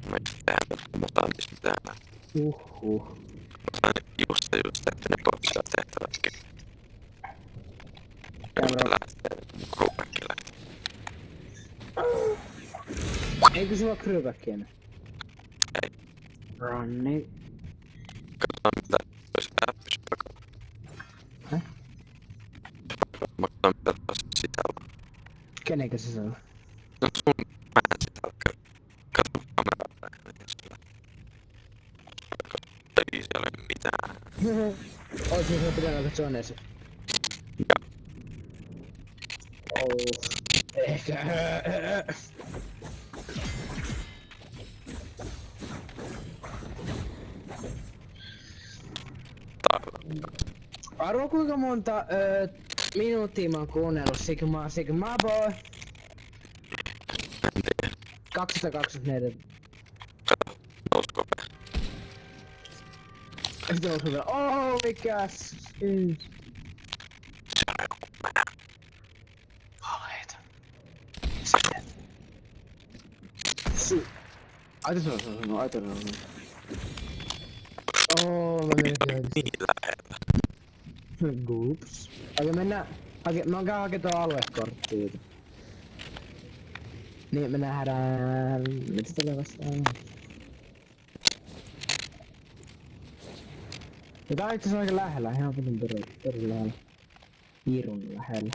Mä otan niistä mitään. Mä sain just, että ne boksia tehtävätkin. Josta lähtee crewbackille. Eikö sulla crewbackia enää? Ei. Ronni. Katsotaan mitä toisi läppis pakalla. Häh? Mä katsotaan mitä toisi sisällä. Kenenkä se saa? No sun vähän sisällä käy. Katso kameraa päin sillä. Ei siellä ole mitään. Oisin se pitänyt katsoa Johnesi. Ja. Ehkä. Arvo kuinka monta minuuttia mä oon kuunnellut Sigma Boy? En tiedä. 224. Kato, nousko vielä. Sitten on hyvä. Oh, mikäs? Se on joku mää. Valeita. Aita se on. Oh, mä menin niin lähellä. Goops. Okei, mennään. Mä käyn hakemaan tuon aluekorttia. Niin, me nähdään... Mitä tulee vastaan? Ja tää on itse asiassa aika lähellä, ihan vitun perun lähellä. Pirun lähellä.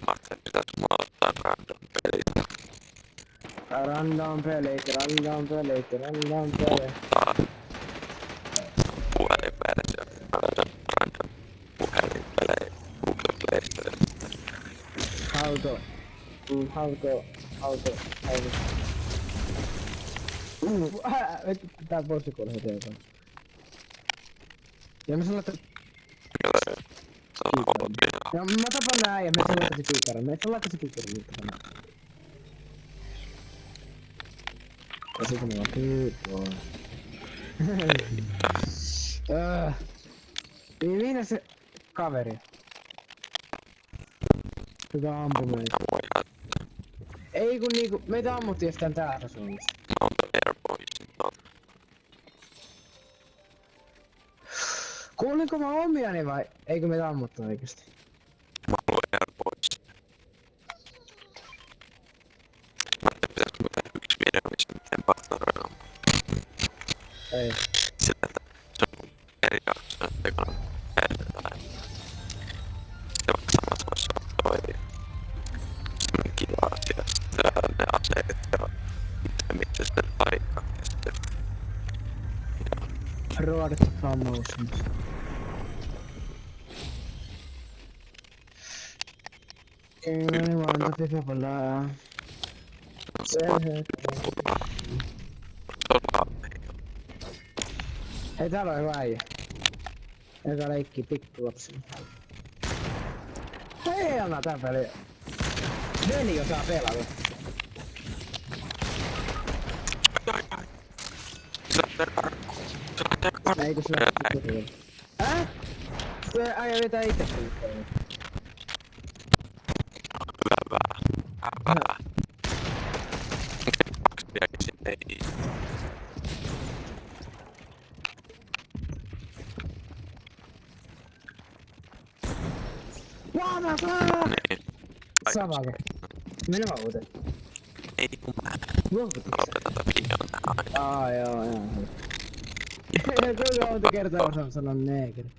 Mä ajattelin, että pitäis mulla ottaa random pelit. Random pelit. Ottaa puhelinversio. Mä löydän random puhelinpelejä Google Play Storesta. Hauto. Tää bossikuoli heti jotain. Ja mä sanon, että... Kyllä se on ollut ihan. Ja mä tapan nää ja me sanon, se kiikaran. Me sanon, se kiikaran nyt tänään. Ja sitten mulla on good boy. Missä se kaveri? Hyvä ampuminen. Ei kun niinku, meitä ammuttiin jostain täältä suunnasta. Mä oon Airboysin tuolta. Kuulinko mä omiani vai eikö meitä ammuttu oikeesti? Mä oon Airboysin. Mä ajattelin, pitäisikö mä tehdä yksi video, missä miten partneroidaan. Ei. Sillä, että se on eri jaksoja tekona päätetään. Sitten vaikka samat vois olla toi. Semmonen kiva asia. Sitten ne aseet ja missä sitten paikka. Ja sitten... Road to promotions. Ei vaan pipa palaa. Se Hei, täällä on hyvä äijä. Joka leikkii pikkulapsena. Hei, anna tää peli. Veli osaa pelata. Ai. Se lähtee karkuun. Se lähtee karkuun. Eikö se lähtee kurville? Se äijä vetää itse kurville. Hyvä. Viäkin sinne ei. Niin. Samalla. Mene vaan uuteen. Ei kun mä. Luovutukseen. Lopetan tätä videon tähän. Joo. Kuinka monta kertaa osaan sanoa neekeri?